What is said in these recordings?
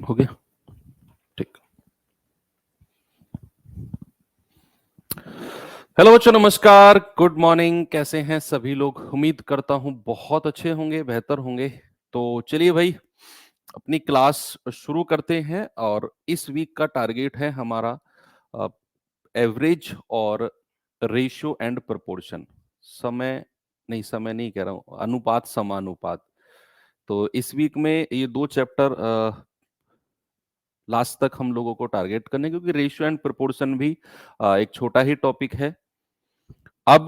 हो गया ठीक। हेलो बच्चों, नमस्कार, गुड मॉर्निंग। कैसे हैं सभी लोग? उम्मीद करता हूं बहुत अच्छे होंगे, बेहतर होंगे। तो चलिए भाई, अपनी क्लास शुरू करते हैं। और इस वीक का टारगेट है हमारा एवरेज और रेशियो एंड प्रोपोर्शन। समय नहीं कह रहा हूं, अनुपात समानुपात। तो इस वीक में ये दो चैप्टर लास्ट तक हम लोगों को टारगेट करने, क्योंकि रेशियो एंड प्रोपोर्शन भी एक छोटा ही टॉपिक है। अब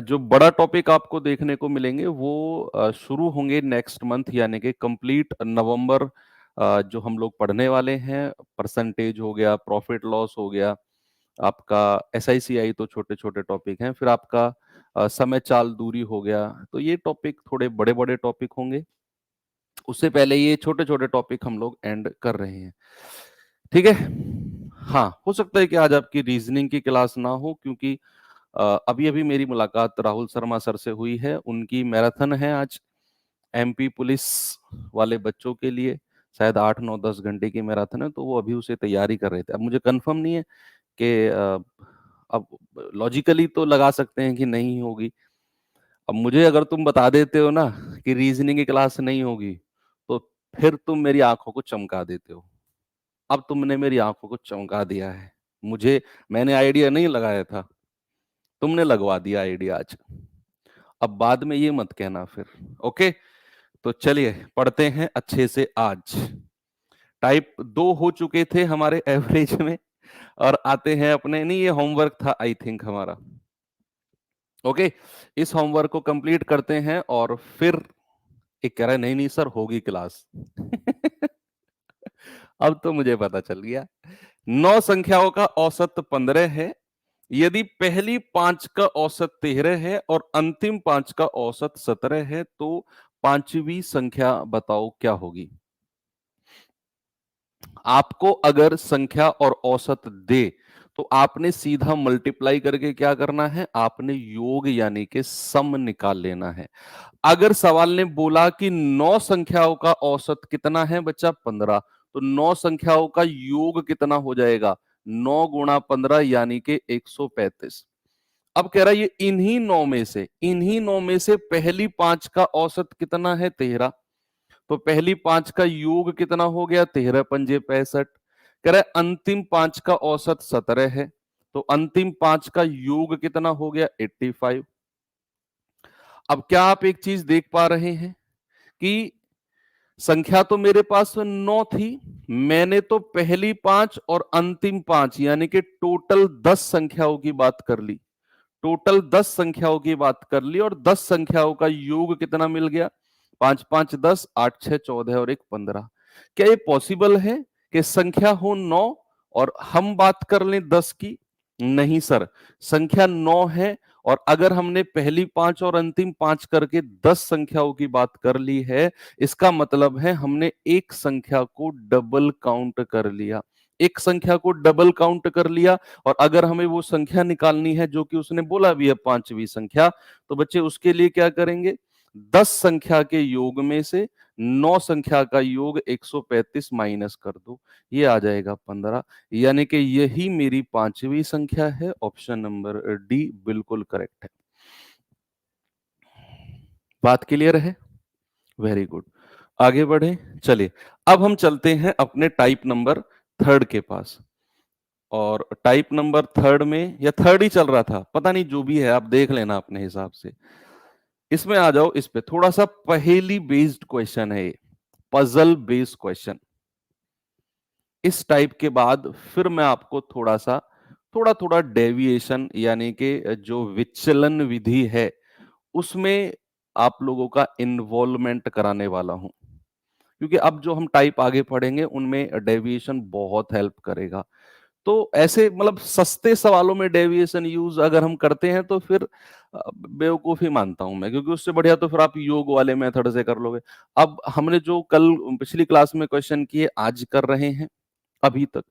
जो बड़ा टॉपिक आपको देखने को मिलेंगे वो शुरू होंगे नेक्स्ट मंथ, यानी कि कंप्लीट नवंबर। जो हम लोग पढ़ने वाले हैं, परसेंटेज हो गया, प्रॉफिट लॉस हो गया, आपका एसआईसीआई, तो छोटे छोटे टॉपिक हैं। फिर आपका समय चाल दूरी हो गया। तो ये टॉपिक थोड़े बड़े बड़े टॉपिक होंगे। उससे पहले ये छोटे छोटे टॉपिक हम लोग एंड कर रहे हैं, ठीक है। हाँ, हो सकता है कि आज आपकी रीजनिंग की क्लास ना हो, क्योंकि अभी अभी मेरी मुलाकात राहुल शर्मा सर से हुई है। उनकी मैराथन है आज, एमपी पुलिस वाले बच्चों के लिए। शायद 8 9 10 घंटे की मैराथन है, तो वो अभी उसे तैयारी कर रहे थे। अब मुझे कंफर्म नहीं है कि अब लॉजिकली तो लगा सकते हैं कि नहीं होगी। अब मुझे अगर तुम बता देते हो ना कि रीजनिंग की क्लास नहीं होगी, तो फिर तुम मेरी आंखों को चमका देते हो। अब तुमने मेरी आंखों को चमका दिया है। मैंने आइडिया नहीं लगाया था, तुमने लगवा दिया आइडिया आज। अब बाद में ये मत कहना फिर, ओके। तो चलिए पढ़ते हैं अच्छे से आज। टाइप 2 हो चुके थे हमारे एवरेज में, और आते हैं अपने, नहीं ये होमवर्क था आई थिंक हमारा, ओके। इस होमवर्क को कंप्लीट करते हैं और फिर एक कह रहा है नहीं नहीं सर होगी क्लास। अब तो मुझे पता चल गया। 9 संख्याओं का औसत 15 है। यदि पहली 5 का औसत 13 है और अंतिम 5 का औसत 17 है, तो पांचवी संख्या बताओ क्या होगी। आपको अगर संख्या और औसत दे तो आपने सीधा मल्टीप्लाई करके क्या करना है, आपने योग यानी कि सम निकाल लेना है। अगर सवाल ने बोला कि 9 संख्याओं का औसत कितना है बच्चा, 15, तो 9 संख्याओं का योग कितना हो जाएगा, 9 गुणा 15 यानी कि 135। अब कह रहा है ये इन्हीं 9 में से पहली 5 का औसत कितना है, 13। तो पहली 5 का योग कितना हो गया, 13 पंजे 65। कह रहा है अंतिम 5 का औसत 17 है, तो अंतिम 5 का योग कितना हो गया, 85। अब क्या आप एक चीज देख पा रहे हैं कि संख्या तो मेरे पास 9 थी, मैंने तो पहली 5 और अंतिम 5 यानी कि टोटल 10 संख्याओं की बात कर ली। टोटल 10 संख्याओं की बात कर ली, और 10 संख्याओं का योग कितना मिल गया, 5 5 10, 8 6 14 और 1 15। क्या ये पॉसिबल है कि संख्या हो 9 और हम बात कर लें 10 की? नहीं सर, संख्या 9 है, और अगर हमने पहली 5 और अंतिम 5 करके 10 संख्याओं की बात कर ली है, इसका मतलब है हमने एक संख्या को डबल काउंट कर लिया। एक संख्या को डबल काउंट कर लिया, और अगर हमें वो संख्या निकालनी है जो कि उसने बोला भी है पांचवी संख्या, तो बच्चे उसके लिए क्या करेंगे, 10 संख्या के योग में से 9 संख्या का योग 135 माइनस कर दो, ये आ जाएगा 15। यानी कि यही मेरी पांचवी संख्या है। ऑप्शन नंबर डी बिल्कुल करेक्ट है। बात क्लियर है? Very good. आगे बढ़े, चलिए। अब हम चलते हैं अपने टाइप नंबर 3 के पास। और टाइप नंबर 3 में, या 3 ही चल रहा था, पता नहीं, जो भी है आप देख लेना अपने हिसाब से। इसमें आ जाओ, इस पे थोड़ा सा पहेली बेस्ड क्वेश्चन है, पजल बेस्ड क्वेश्चन। इस टाइप के बाद फिर मैं आपको थोड़ा थोड़ा डेविएशन यानी कि जो विचलन विधि है उसमें आप लोगों का इन्वॉल्वमेंट कराने वाला हूं, क्योंकि अब जो हम टाइप आगे पढ़ेंगे उनमें डेविएशन बहुत हेल्प करेगा। तो ऐसे मतलब सस्ते सवालों में डेविएशन यूज अगर हम करते हैं तो फिर बेवकूफी मानता हूं मैं, क्योंकि उससे बढ़िया तो फिर आप योग वाले मेथड से कर लोगे। अब हमने जो कल पिछली क्लास में क्वेश्चन किए आज कर रहे हैं अभी तक,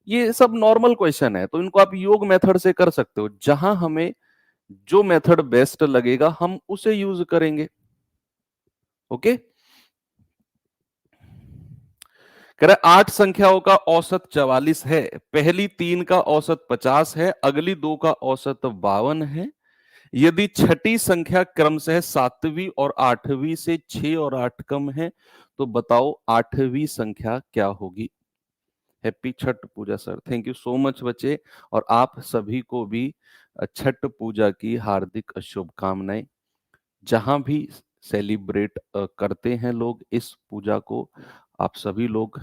ये सब नॉर्मल क्वेश्चन है, तो इनको आप योग मेथड से कर सकते हो। जहां हमें जो मेथड बेस्ट लगेगा हम उसे यूज करेंगे, ओके। कह रहे 8 संख्याओं का औसत 44 है, पहली 3 का औसत 50 है, अगली 2 का औसत 52 है। यदि छठी संख्या क्रमशः 7वीं और 8वीं से 6 और 8 कम है तो बताओ 8वीं संख्या क्या होगी। Happy Chhath Puja sir, thank you so much बच्चे। और आप सभी को भी छठ पूजा की हार्दिक शुभकामनाएं। जहां भी सेलिब्रेट करते हैं लोग इस पूजा को, आप सभी लोग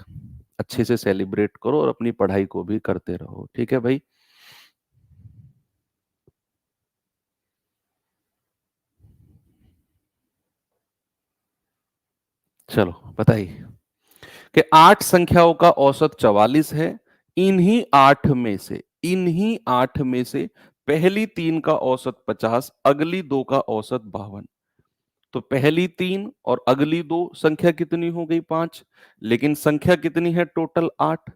अच्छे से सेलिब्रेट करो और अपनी पढ़ाई को भी करते रहो, ठीक है भाई। चलो बताइए कि 8 संख्याओं का औसत 44 है। इन्हीं 8 में से पहली 3 का औसत 50, अगली 2 का औसत 52। तो पहली 3 और अगली 2 संख्या कितनी हो गई 5, लेकिन संख्या कितनी है टोटल 8।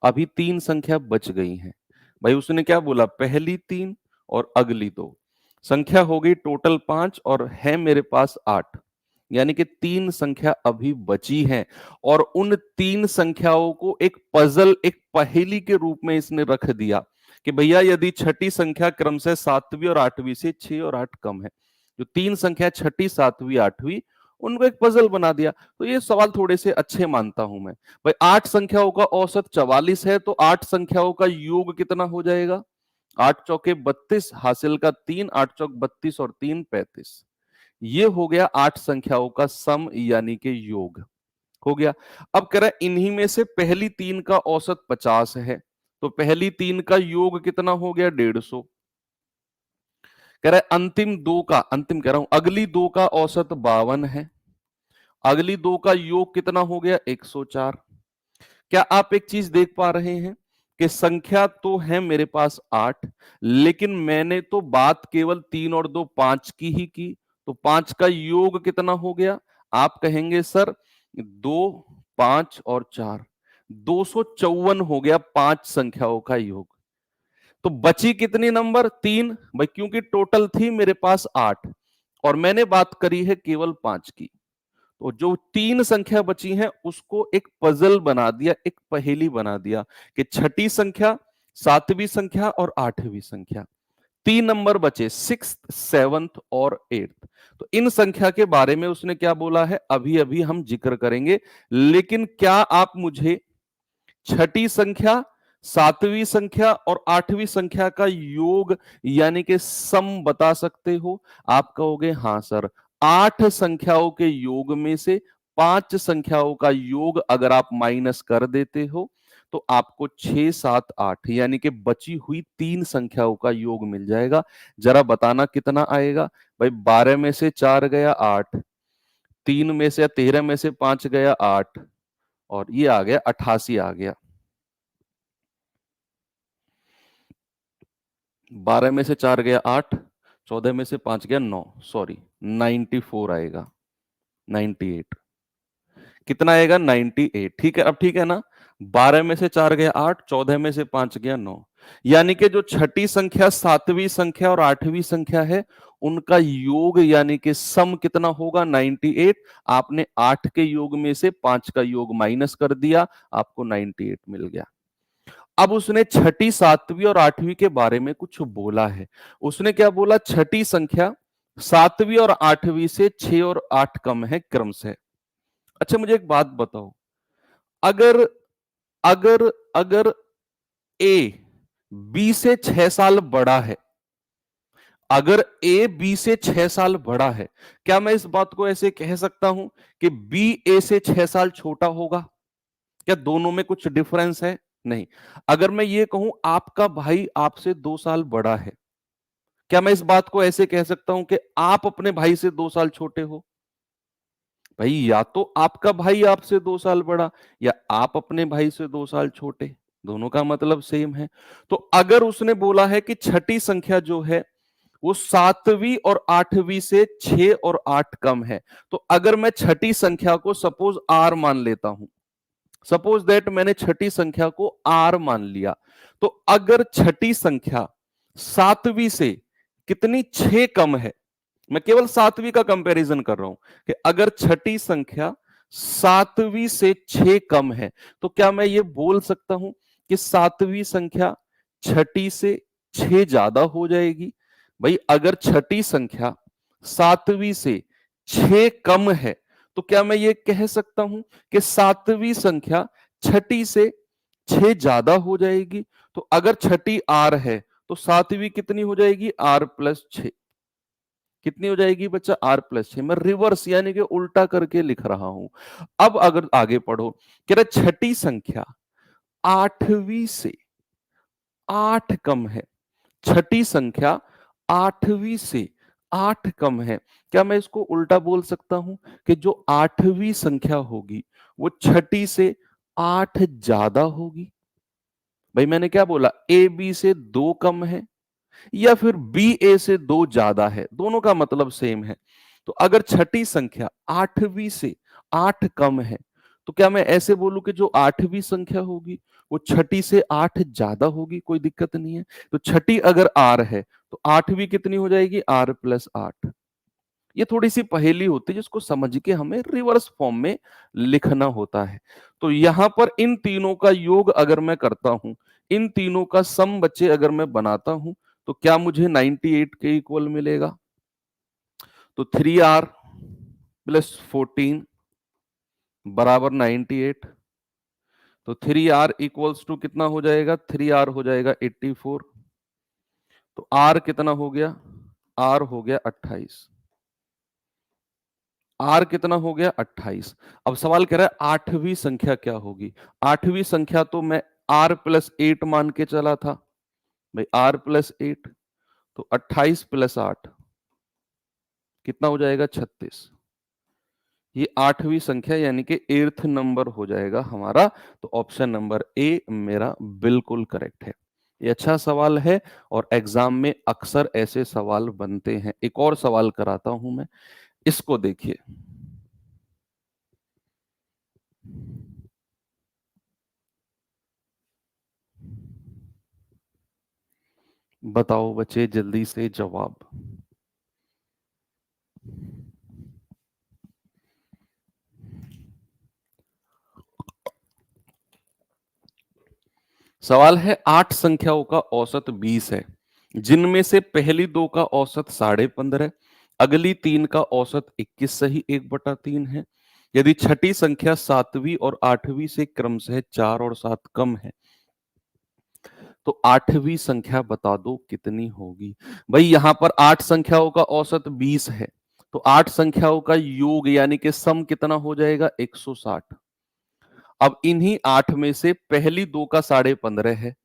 अभी 3 संख्या बच गई हैं। भाई उसने क्या बोला, पहली 3 और अगली 2 संख्या हो गई टोटल 5 और है मेरे पास 8, यानी कि 3 संख्या अभी बची हैं। और उन 3 संख्याओं को एक पजल, एक पहेली के रूप में इसने रख दिया कि भैया यदि छठी संख्या क्रमशः 7वीं और 8वीं से 6 और 8 कम है, जो 3 संख्या छठी 7वीं 8वीं, उनको एक पजल बना दिया। तो ये सवाल थोड़े से अच्छे मानता हूं मैं। भाई 8 संख्याओं का औसत 44 है तो 8 संख्याओं का योग कितना हो जाएगा, 8 चौके 32, हासिल का 3, 8 चौक 32 और 3 35। ये हो गया 8 संख्याओं का सम यानी कि योग हो गया। अब कह रहा है इन्हीं में से पहली 3 का औसत 50 है, तो पहली 3 का योग कितना हो गया 150। कह रहा है अंतिम कह रहा हूं अगली 2 का औसत 52 है, अगली 2 का योग कितना हो गया 104। क्या आप एक चीज देख पा रहे हैं कि संख्या तो है मेरे पास 8, लेकिन मैंने तो बात केवल 3 और 2 5 की ही की। तो 5 का योग कितना हो गया, आप कहेंगे सर 2 5 और 4, 254 हो गया 5 संख्याओं का योग। तो बची कितनी नंबर 3, भाई क्योंकि टोटल थी मेरे पास 8 और मैंने बात करी है केवल 5 की। तो जो 3 संख्या बची हैं उसको एक पजल बना दिया, एक पहेली बना दिया कि छठी संख्या, 7वीं संख्या और 8वीं संख्या। 3 नंबर बचे 6th 7th और 8th। तो इन संख्या के बारे में उसने क्या बोला है अभी अभी हम जिक्र करेंगे। लेकिन क्या आप मुझे छठी संख्या, 7वीं संख्या और 8वीं संख्या का योग यानी कि सम बता सकते हो। आप कहोगे हाँ सर, 8 संख्याओं के योग में से 5 संख्याओं का योग अगर आप माइनस कर देते हो तो आपको 6 7 8 यानी कि बची हुई 3 संख्याओं का योग मिल जाएगा। जरा बताना कितना आएगा। भाई 12 में से 4 गया 8, 3 में से 13 में से 5 गया 8 और ये आ गया 88 आ गया। 12 में से 4 गया 8, 14 में से 5 गया 9, सॉरी 94 आएगा, 98 कितना आएगा 98। ठीक है, अब ठीक है ना। 12 में से 4 गया 8, 14 में से 5 गया 9, यानी कि जो छठी संख्या, 7वीं संख्या और 8वीं संख्या है उनका योग यानी कि सम कितना होगा 98। आपने 8 के योग में से 5 का योग माइनस कर दिया, आपको 98 मिल गया। अब उसने छठी, 7वीं और 8वीं के बारे में कुछ बोला है। उसने क्या बोला, छठी संख्या 7वीं और 8वीं से 6 और 8 कम है क्रमशः। अच्छा मुझे एक बात बताओ, अगर अगर अगर ए बी से 6 साल बड़ा है, अगर ए बी से 6 साल बड़ा है, क्या मैं इस बात को ऐसे कह सकता हूं कि बी ए से 6 साल छोटा होगा? क्या दोनों में कुछ डिफरेंस है? नहीं। अगर मैं ये कहूं आपका भाई आपसे 2 साल बड़ा है, क्या मैं इस बात को ऐसे कह सकता हूं कि आप अपने भाई से 2 साल छोटे हो? भाई या तो आपका भाई आपसे 2 साल बड़ा या आप अपने भाई से 2 साल छोटे, दोनों का मतलब सेम है। तो अगर उसने बोला है कि छठी संख्या जो है वो 7वीं और 8वीं से 6 और 8 कम है, तो अगर मैं छठी संख्या को सपोज आर मान लेता हूं, सपोज दैट मैंने छठी संख्या को आर मान लिया, तो अगर छठी संख्या 7वीं से कितनी 6 कम है, मैं केवल 7वीं का कंपैरिजन कर रहा हूं कि अगर छठी संख्या सातवीं से 6 कम है, तो क्या मैं ये बोल सकता हूं कि सातवीं संख्या छठी से 6 ज्यादा हो जाएगी? भाई अगर छठी संख्या सातवीं से 6 कम है, तो क्या मैं ये कह सकता हूं कि सातवीं संख्या छठी से 6 ज्यादा हो जाएगी? तो अगर छठी आर है तो सातवीं कितनी हो जाएगी? R plus 6। कितनी हो जाएगी बच्चा? R plus 6। मैं रिवर्स यानी कि उल्टा करके लिख रहा हूं। अब अगर आगे पढ़ो, कह रहा छठी संख्या आठवीं से 8 कम है। छठी संख्या आठवीं से 8 कम है। क्या मैं इसको उल्टा बोल सकता हूं कि जो आठवीं संख्या होगी वो छठी से 8 ज्यादा होगी? भाई मैंने क्या बोला? ए बी से 2 कम है या फिर बी ए से 2 ज्यादा है, दोनों का मतलब सेम है। तो अगर छठी संख्या आठवीं से 8 कम है, तो क्या मैं ऐसे बोलूं कि जो आठवीं संख्या होगी वो छठी से 8 ज्यादा होगी? कोई दिक्कत नहीं है। तो छठी अगर आर है तो आठवीं कितनी हो जाएगी? R plus 8। ये थोड़ी सी पहेली होती है जिसको समझ के हमें रिवर्स फॉर्म में लिखना होता है। तो यहां पर इन तीनों का योग अगर मैं करता हूं, इन तीनों का सम बच्चे अगर मैं बनाता हूं, तो क्या मुझे 98 के इक्वल मिलेगा? तो 3r प्लस 14 बराबर 98। तो 3r इक्वल्स टू कितना हो जाएगा? 3r हो जाएगा 84। तो r कितना हो गया? r हो गया 28। आर कितना हो गया? 28। अब सवाल कह रहा है आठवीं संख्या क्या होगी? आठवीं संख्या तो मैं आर प्लस 8 मान के चला था। भाई आर प्लस 8, तो 28 प्लस 8 कितना हो जाएगा? 36। ये आठवीं संख्या यानी कि 8th नंबर हो जाएगा हमारा। तो ऑप्शन नंबर ए मेरा बिल्कुल करेक्ट है। ये अच्छा सवाल है और एग्जाम में अक्सर ऐसे सवाल बनते हैं। एक और सवाल कराता हूं मैं, इसको देखिए। बताओ बच्चे जल्दी से जवाब। सवाल है 8 संख्याओं का औसत 20 है, जिनमें से पहली दो का औसत 15.5, अगली तीन का औसत 21 सही 1/3 है। यदि छठी संख्या सातवीं और आठवीं से क्रमशः 4 और 7 कम है, तो आठवीं संख्या बता दो कितनी होगी? भाई यहां पर 8 संख्याओं का औसत 20 है, तो 8 संख्याओं का योग यानी कि सम कितना हो जाएगा? 160। अब इन्हीं 8 में से पहली दो का 15.5 है,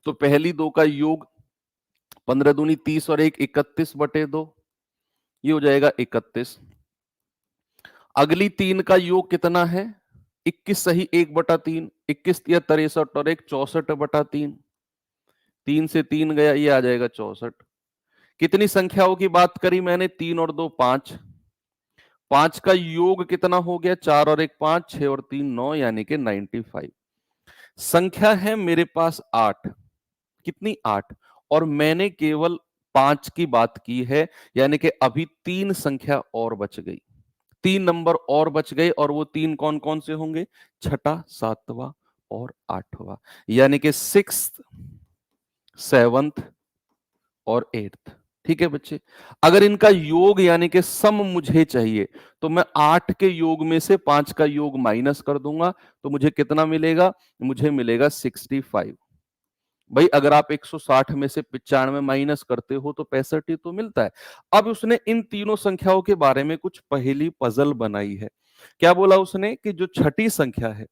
तो पहली दो का योग 15 दूनी 30 और 1 31/2, ये हो जाएगा 31। अगली तीन का योग कितना है? 21 सही 1/3, 21 या 63 और 1 64/3, 3 से 3 गया, ये आ जाएगा 64। कितनी संख्याओं की बात करी मैंने? 3 और 2 5। 5 का योग कितना हो गया? 4 और 1 5, 6 और 3 9 यानी कि 95। संख्या है मेरे पास 8। कितनी? 8। और मैंने केवल 5 की बात की है, यानी कि अभी 3 संख्या और बच गई, 3 नंबर और बच गए। और वो 3 कौन कौन से होंगे? छठा, सातवां और आठवां, यानी कि 6th, 7th और 8th। ठीक है बच्चे, अगर इनका योग यानी कि सम मुझे चाहिए, तो मैं 8 के योग में से 5 का योग माइनस कर दूंगा, तो मुझे कितना मिलेगा? मुझे मिलेगा 65। भाई अगर आप 160 में से 95 माइनस करते हो तो 65 ही तो मिलता है। अब उसने इन तीनों संख्याओं के बारे में कुछ पहेली पजल बनाई है। क्या बोला उसने? कि जो छठी संख्या है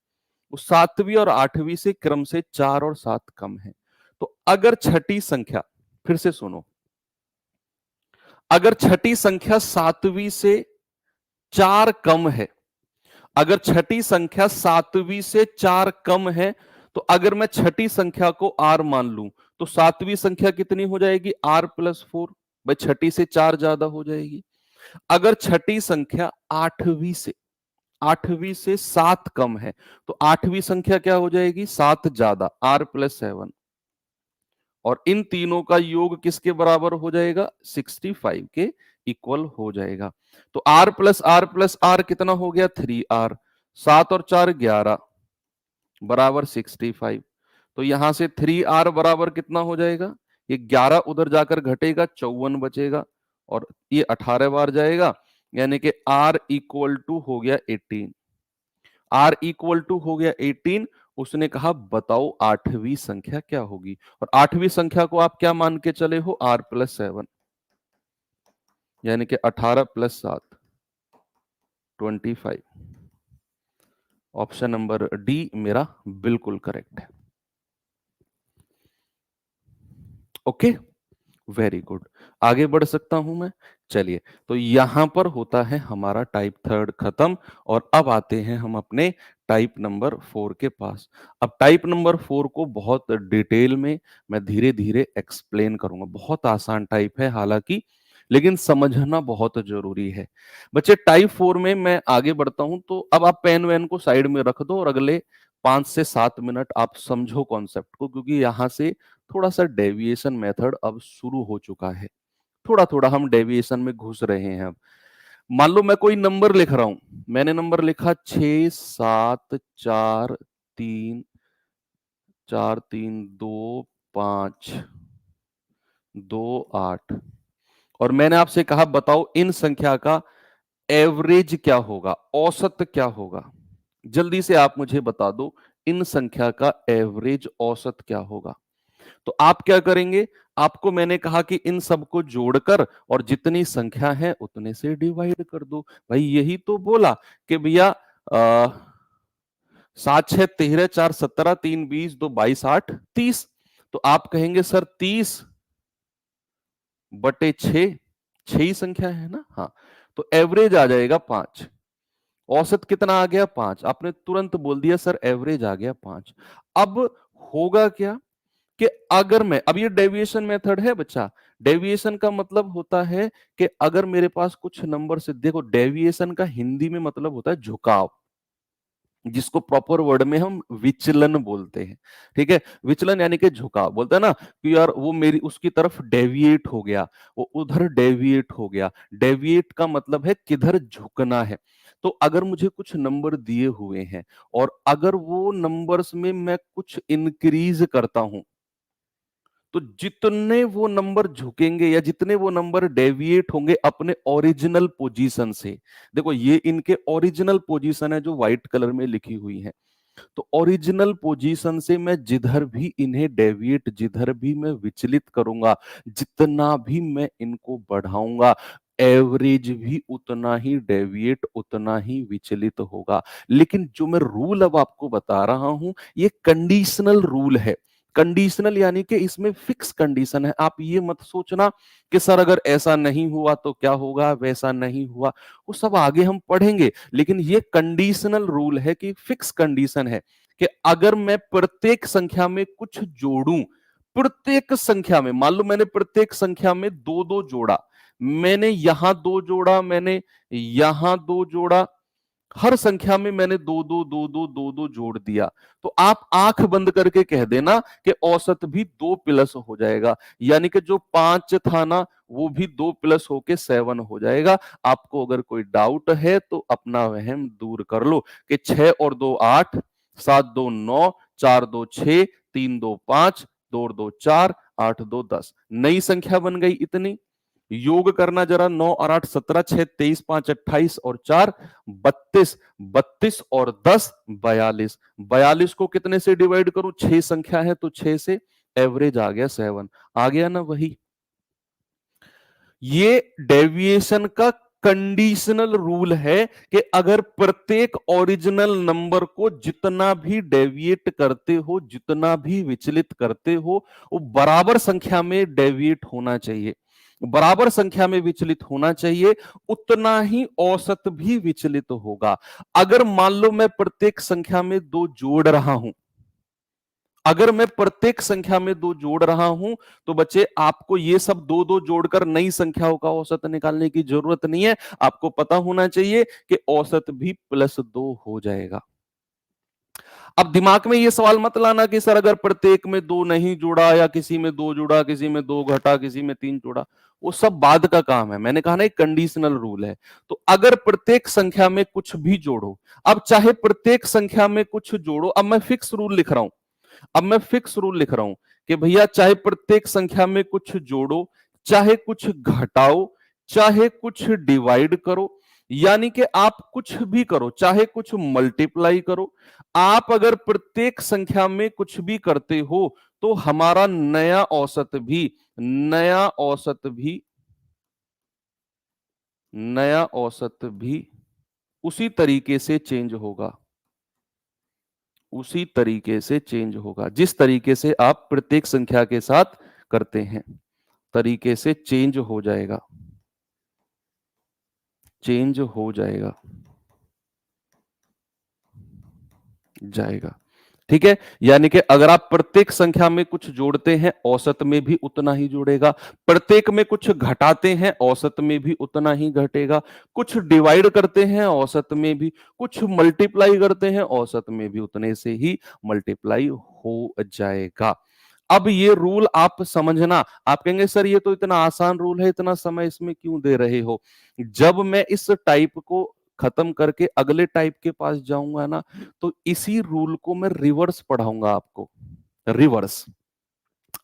वो सातवीं और आठवीं से क्रम से 4 और 7 कम है। तो अगर छठी संख्या, फिर से सुनो, अगर छठी संख्या सातवीं से 4 कम है, अगर छठी संख्या सातवीं से 4 कम है, तो अगर मैं छठी संख्या को आर मान लूं, तो सातवीं संख्या कितनी हो जाएगी? R plus 4। भाई छठी से 4 ज्यादा हो जाएगी। अगर छठी संख्या आठवीं से 7 कम है, तो आठवीं संख्या क्या हो जाएगी? 7 ज्यादा, आर प्लस 7। और इन तीनों का योग किसके बराबर हो जाएगा? 65 के इक्वल हो जाएगा। तो r प्लस आर कितना हो गया 3r, 7 और 4 11 बराबर 65। तो यहां से 3r बराबर कितना हो जाएगा, ये 11 उधर जाकर घटेगा 54 बचेगा और ये 18 बार जाएगा, यानी कि r इक्वल टू हो गया 18। r इक्वल टू हो गया 18। उसने कहा बताओ आठवीं संख्या क्या होगी, और आठवीं संख्या को आप क्या मान के चले हो, r प्लस 7, यानी कि 18 प्लस 7 25। ऑप्शन नंबर डी मेरा बिल्कुल करेक्ट है। ओके, वेरी गुड, आगे बढ़ सकता हूं मैं। चलिए, तो यहां पर होता है हमारा टाइप थर्ड खत्म, और अब आते हैं हम अपने टाइप नंबर 4 के पास। अब टाइप नंबर 4 को बहुत डिटेल में मैं धीरे धीरे एक्सप्लेन करूंगा। बहुत आसान टाइप है हालांकि, लेकिन समझना बहुत जरूरी है। बच्चे टाइप 4 में मैं आगे बढ़ता हूं, तो अब आप पेन वैन को साइड में रख दो और अगले 5 से 7 मिनट आप समझो कॉन्सेप्ट को, क्योंकि यहां से थोड़ा सा डेविएशन मेथड अब शुरू हो चुका है। थोड़ा थोड़ा हम डेविएशन में घुस रहे हैं अब। मान लो मैं कोई नंबर लिख रहा हूं, मैंने नंबर लिखा 6 7 4 3 4 3 2 5 2 8, और मैंने आपसे कहा बताओ इन संख्या का एवरेज क्या होगा, औसत क्या होगा। जल्दी से आप मुझे बता दो इन संख्या का एवरेज औसत क्या होगा। तो आप क्या करेंगे, आपको मैंने कहा कि इन सबको जोड़कर और जितनी संख्या है उतने से डिवाइड कर दो। भाई यही तो बोला कि भैया 7 6 13 4 17 3 20 2 22 8 30। तो आप कहेंगे सर 30/6, 6 ही संख्या है ना, हाँ। तो एवरेज आ जाएगा 5। औसत कितना आ गया 5, आपने तुरंत बोल दिया सर एवरेज आ गया 5। अब होगा क्या कि अगर मैं, अब ये डेविएशन मेथड है बच्चा, डेविएशन का मतलब होता है कि अगर मेरे पास कुछ नंबर से, देखो डेविएशन का हिंदी में मतलब होता है झुकाव, जिसको प्रॉपर वर्ड में हम विचलन बोलते हैं। ठीक है, विचलन यानी कि झुकाव, बोलते हैं ना कि यार वो मेरी उसकी तरफ डेविएट हो गया, वो उधर डेविएट हो गया। डेविएट का मतलब है किधर झुकना है। तो अगर मुझे कुछ नंबर दिए हुए हैं और अगर वो नंबर्स में मैं कुछ इंक्रीज करता हूं, तो जितने वो नंबर झुकेंगे या जितने वो नंबर डेविएट होंगे अपने ओरिजिनल पोजीशन से, देखो ये इनके ओरिजिनल पोजीशन है जो व्हाइट कलर में लिखी हुई है, तो ओरिजिनल पोजीशन से मैं जिधर भी इन्हें डेविएट, जिधर भी मैं विचलित करूंगा, जितना भी मैं इनको बढ़ाऊंगा, एवरेज भी उतना ही डेविएट, उतना ही विचलित होगा। लेकिन जो मैं रूल अब आपको बता रहा हूं, ये कंडीशनल रूल है। कंडीशनल यानी कि इसमें फिक्स कंडीशन है। आप ये मत सोचना कि सर अगर ऐसा नहीं हुआ तो क्या होगा, वैसा नहीं हुआ, वो सब आगे हम पढ़ेंगे। लेकिन ये कंडीशनल रूल है कि फिक्स कंडीशन है कि अगर मैं प्रत्येक संख्या में कुछ जोड़ूं, प्रत्येक संख्या में, मान लो मैंने प्रत्येक संख्या में दो दो जोड़ा, मैंने यहां दो जोड़ा, मैंने यहां दो जोड़ा, हर संख्या में मैंने दो दो दो दो दो दो जोड़ दिया, तो आप आंख बंद करके कह देना कि औसत भी 2 प्लस हो जाएगा, यानी कि जो 5 था ना वो भी 2 प्लस होके 7 हो जाएगा। आपको अगर कोई डाउट है तो अपना वहम दूर कर लो कि 6 और 2 8, 7 2 9, 4 2 6, 3 2 5, 2 2 4, 8 2 10, नई संख्या बन गई इतनी। योग करना जरा, 9 और 8 17, 6 23, 5 28 और 4 32, 32 और 10 42। 42 को कितने से डिवाइड करूं, 6 संख्या है तो 6 से, एवरेज आ गया 7। आ गया ना वही। ये डेविएशन का कंडीशनल रूल है कि अगर प्रत्येक ओरिजिनल नंबर को जितना भी डेविएट करते हो, जितना भी विचलित करते हो, वो बराबर संख्या में डेविएट होना चाहिए, बराबर संख्या में विचलित होना चाहिए, उतना ही औसत भी विचलित होगा। अगर मान लो मैं प्रत्येक संख्या में दो जोड़ रहा हूं, अगर मैं प्रत्येक संख्या में दो जोड़ रहा हूं, तो बच्चे आपको ये सब दो दो जोड़कर नई संख्याओं का औसत निकालने की जरूरत नहीं है। आपको पता होना चाहिए कि औसत भी +2 हो जाएगा। अब दिमाग में ये सवाल मत लाना कि सर अगर प्रत्येक में दो नहीं जुड़ा, या किसी में दो जुड़ा, किसी में दो घटा, किसी में तीन जुड़ा, वो सब बाद का काम है। मैंने कहा ना एक कंडीशनल रूल है। तो अगर प्रत्येक संख्या में कुछ भी जोड़ो, अब चाहे प्रत्येक संख्या में कुछ जोड़ो, अब मैं फिक्स रूल लिख रहा हूं, अब मैं फिक्स रूल लिख रहा हूं कि भैया चाहे प्रत्येक संख्या में कुछ जोड़ो, चाहे कुछ घटाओ, चाहे कुछ डिवाइड करो, यानी कि आप कुछ भी करो, चाहे कुछ मल्टीप्लाई करो, आप अगर प्रत्येक संख्या में कुछ भी करते हो तो हमारा नया औसत भी उसी तरीके से चेंज होगा, उसी तरीके से चेंज होगा जिस तरीके से आप प्रत्येक संख्या के साथ करते हैं, तरीके से चेंज हो जाएगा, चेंज हो जाएगा, जाएगा। ठीक है, यानी कि अगर आप प्रत्येक संख्या में कुछ जोड़ते हैं औसत में भी उतना ही जुड़ेगा, प्रत्येक में कुछ घटाते हैं औसत में भी उतना ही घटेगा, कुछ डिवाइड करते हैं औसत में भी, कुछ मल्टीप्लाई करते हैं औसत में भी उतने से ही मल्टीप्लाई हो जाएगा। अब ये रूल आप समझना। आप कहेंगे सर ये तो इतना आसान रूल है, इतना समय इसमें क्यों दे रहे हो? जब मैं इस टाइप को खत्म करके अगले टाइप के पास जाऊंगा ना, तो इसी रूल को मैं रिवर्स पढ़ाऊंगा आपको, रिवर्स।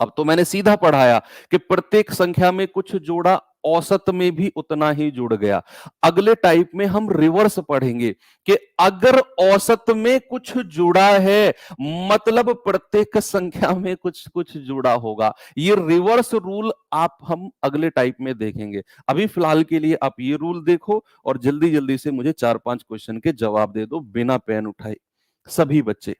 अब तो मैंने सीधा पढ़ाया कि प्रत्येक संख्या में कुछ जोड़ा, औसत में भी उतना ही जुड़ गया। अगले टाइप में हम रिवर्स पढ़ेंगे कि अगर औसत में कुछ जुड़ा है, मतलब प्रत्येक संख्या में कुछ कुछ जुड़ा होगा। ये रिवर्स रूल आप हम अगले टाइप में देखेंगे। अभी फिलहाल के लिए आप ये रूल देखो और जल्दी जल्दी से मुझे 4-5 क्वेश्चन के जवाब दे दो बिना पेन उठाए, सभी बच्चे।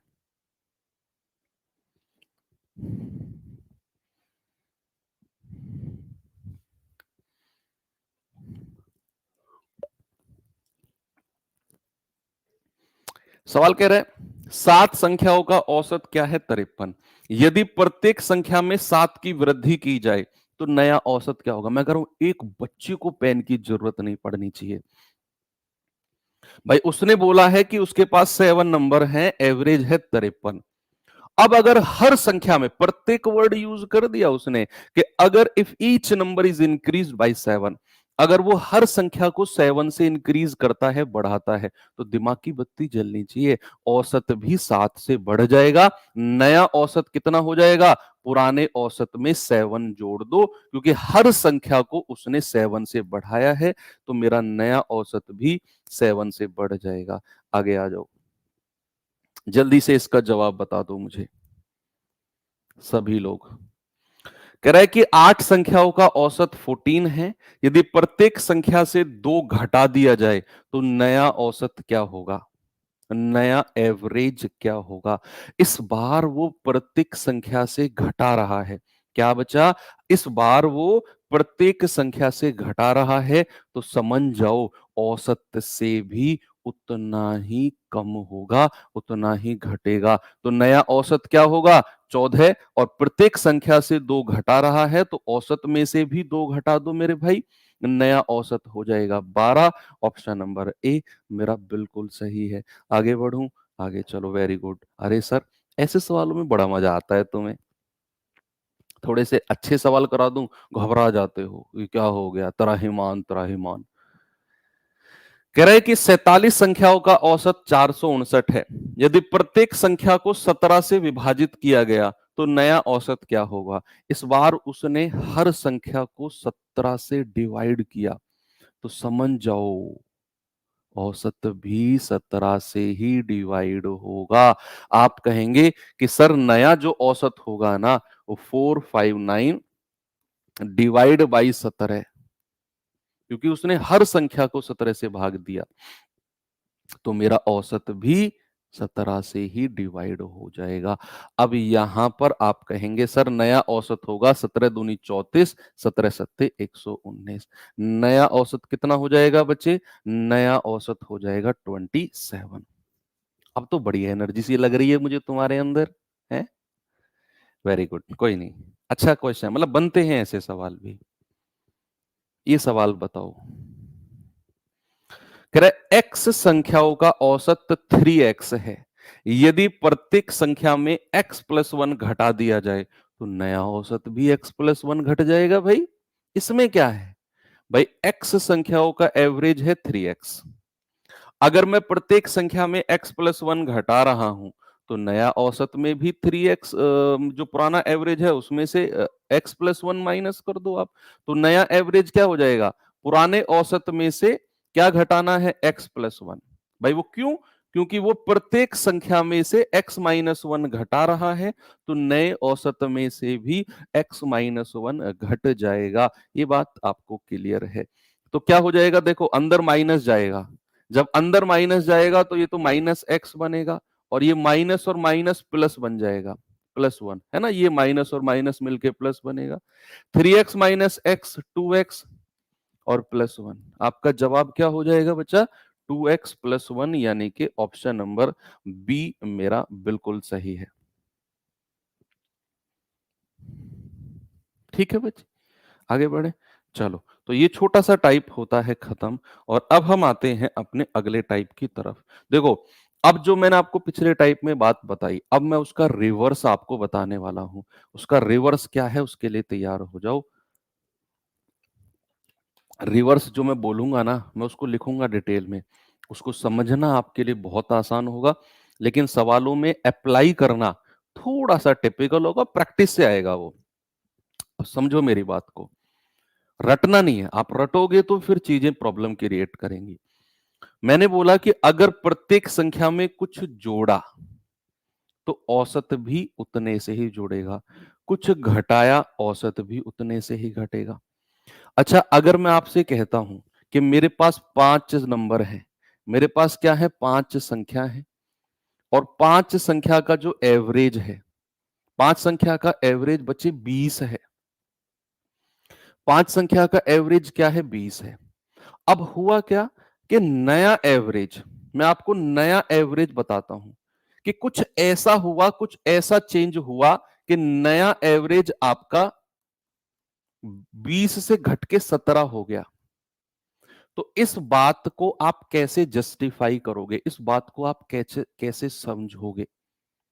सवाल कह रहे हैं 7 संख्याओं का औसत क्या है? 53। यदि प्रत्येक संख्या में 7 की वृद्धि की जाए तो नया औसत क्या होगा? मैं कह रहा हूं एक बच्चे को पेन की जरूरत नहीं पड़नी चाहिए भाई। उसने बोला है कि उसके पास 7 नंबर हैं, एवरेज है 53। अब अगर हर संख्या में प्रत्येक वर्ड यूज कर दिया उसने कि अगर if each number is increase by 7, अगर वो हर संख्या को 7 से इंक्रीज करता है, बढ़ाता है, तो दिमाग की बत्ती जलनी चाहिए। औसत भी 7 से बढ़ जाएगा। नया औसत कितना हो जाएगा? पुराने औसत में 7 जोड़ दो, क्योंकि हर संख्या को उसने 7 से बढ़ाया है, तो मेरा नया औसत भी 7 से बढ़ जाएगा। आगे आ जाओ, जल्दी से इसका जवाब बता दो मुझे सभी लोग। कह रहा है कि 8 संख्याओं का औसत 14 है। यदि प्रत्येक संख्या से 2 घटा दिया जाए तो नया औसत क्या होगा? नया एवरेज क्या होगा? इस बार वो प्रत्येक संख्या से घटा रहा है। क्या बचा? इस बार वो प्रत्येक संख्या से घटा रहा है, तो समझ जाओ औसत से भी उतना ही कम होगा, उतना ही घटेगा। तो नया औसत क्या होगा? 14। और प्रत्येक संख्या से 2 घटा रहा है, तो औसत में से भी 2 घटा दो मेरे भाई, नया औसत हो जाएगा 12। ऑप्शन नंबर ए मेरा बिल्कुल सही है। आगे बढ़ूं? आगे चलो, वेरी गुड। अरे सर ऐसे सवालों में बड़ा मजा आता है तुम्हें, थोड़े से अच्छे सवाल करा दूं घबरा जाते हो, ये क्या हो गया, त्राहिमाम त्राहिमाम। कह रहे हैं कि 47 संख्याओं का औसत 459 है। यदि प्रत्येक संख्या को 17 से विभाजित किया गया तो नया औसत क्या होगा? इस बार उसने हर संख्या को 17 से डिवाइड किया, तो समझ जाओ औसत भी 17 से ही डिवाइड होगा। आप कहेंगे कि सर नया जो औसत होगा ना, वो 459 डिवाइड बाई 17, क्योंकि उसने हर संख्या को 17 से भाग दिया, तो मेरा औसत भी 17 से ही डिवाइड हो जाएगा। अब यहां पर आप कहेंगे सर नया औसत होगा 17 दूनी 34, 17 सत्ते 119। नया औसत कितना हो जाएगा बच्चे? नया औसत हो जाएगा 27। अब तो बड़ी एनर्जी सी लग रही है मुझे तुम्हारे अंदर, है? वेरी गुड, कोई नहीं, अच्छा क्वेश्चन, मतलब बनते हैं ऐसे सवाल भी। ये सवाल बताओ, कह रहा है एक्स संख्याओं का औसत 3x है। यदि प्रत्येक संख्या में x+1 घटा दिया जाए तो नया औसत भी x+1 घट जाएगा भाई। इसमें क्या है भाई, x संख्याओं का एवरेज है 3x। अगर मैं प्रत्येक संख्या में x+1 घटा रहा हूं तो नया औसत में भी 3x, जो पुराना एवरेज है उसमें से x+1 माइनस कर दो आप, तो नया एवरेज क्या हो जाएगा, पुराने औसत में से क्या घटाना है, x+1। भाई वो क्यों, क्योंकि वो प्रत्येक संख्या में से x-1 घटा रहा है, तो नए औसत में से भी x-1 घट जाएगा। ये बात आपको क्लियर है। तो क्या हो जाएगा, देखो अंदर माइनस जाएगा, जब अंदर माइनस जाएगा तो ये तो -x बनेगा, और ये माइनस और माइनस प्लस बन जाएगा, +1 है ना, ये माइनस और माइनस मिलके प्लस बनेगा। 3x माइनस एक्स 2x और +1, आपका जवाब क्या हो जाएगा बच्चा, 2x+1, यानी कि ऑप्शन नंबर बी मेरा बिल्कुल सही है। ठीक है बच्चे, आगे बढ़े। चलो, तो ये छोटा सा टाइप होता है खत्म, और अब हम आते हैं अपने अगले टाइप की तरफ। देखो, अब जो मैंने आपको पिछले टाइप में बात बताई, अब मैं उसका रिवर्स आपको बताने वाला हूं। उसका रिवर्स क्या है, उसके लिए तैयार हो जाओ। रिवर्स जो मैं बोलूंगा ना, मैं उसको लिखूंगा डिटेल में, उसको समझना आपके लिए बहुत आसान होगा, लेकिन सवालों में अप्लाई करना थोड़ा सा टिपिकल होगा, प्रैक्टिस से आएगा वो। अब समझो मेरी बात को, रटना नहीं है, आप रटोगे तो फिर चीजें प्रॉब्लम क्रिएट करेंगी। मैंने बोला कि अगर प्रत्येक संख्या में कुछ जोड़ा तो औसत भी उतने से ही जुड़ेगा, कुछ घटाया औसत भी उतने से ही घटेगा। अच्छा, अगर मैं आपसे कहता हूं कि मेरे पास 5 नंबर है, मेरे पास क्या है, 5 संख्या है, और 5 संख्या का जो एवरेज है, 5 संख्या का एवरेज बच्चे 20 है, 5 संख्या का एवरेज क्या है, 20 है। अब हुआ क्या कि नया एवरेज, मैं आपको नया एवरेज बताता हूं कि कुछ ऐसा हुआ, कुछ ऐसा चेंज हुआ कि नया एवरेज आपका 20 से घट के 17 हो गया। तो इस बात को आप कैसे जस्टिफाई करोगे, इस बात को आप कैसे कैसे समझोगे।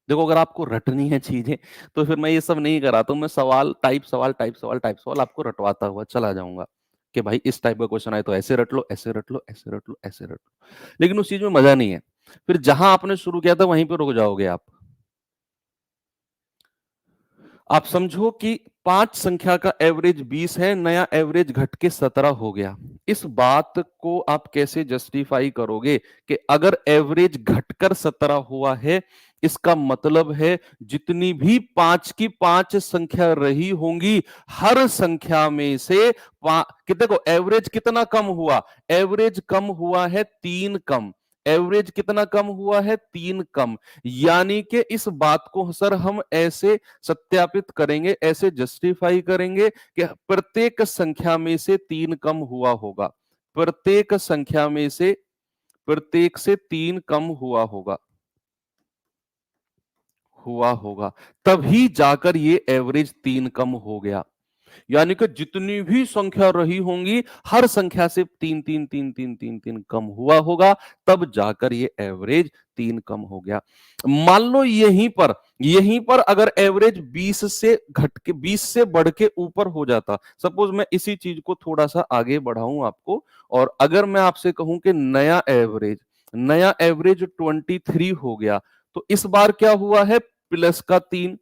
देखो, अगर आपको रटनी है चीजें तो फिर मैं ये सब नहीं कराता हूं, मैं सवाल टाइप सवाल टाइप सवाल टाइप सवाल आपको रटवाता हुआ चला जाऊंगा कि भाई इस टाइप का क्वेश्चन आए तो ऐसे रट लो, ऐसे रट लो, ऐसे रट लो, ऐसे रट लो, लेकिन उस चीज में मजा नहीं है। फिर जहां आपने शुरू किया था वहीं पे रुक जाओगे आप। आप समझो कि 5 संख्या का एवरेज 20 है, नया एवरेज घट के 17 हो गया। इस बात को आप कैसे जस्टिफाई करोगे कि अगर एवरेज घटकर 17 हुआ है, इसका मतलब है जितनी भी 5 की 5 संख्या रही होंगी, हर संख्या में से कि देखो एवरेज कितना कम हुआ, एवरेज कम हुआ है 3 कम, एवरेज कितना कम हुआ है, 3 कम। यानी कि इस बात को सर हम ऐसे सत्यापित करेंगे, ऐसे जस्टिफाई करेंगे कि प्रत्येक संख्या में से 3 कम हुआ होगा, प्रत्येक संख्या में से प्रत्येक से 3 कम हुआ होगा, तभी जाकर ये एवरेज 3 कम हो गया। यानी कि जितनी भी संख्या रही होंगी, हर संख्या से 3 3 3 3 3 3 कम हुआ होगा, तब जाकर ये एवरेज 3 कम हो गया। मान लो यहीं पर अगर एवरेज 20 से घट के 20 से बढ़ के ऊपर हो जाता, सपोज मैं इसी चीज को थोड़ा सा आगे बढ़ाऊं आपको, और अगर मैं आपसे कहूं कि नया एवरेज 23 हो गया, तो इस बार क्या हुआ है, प्लस का 3,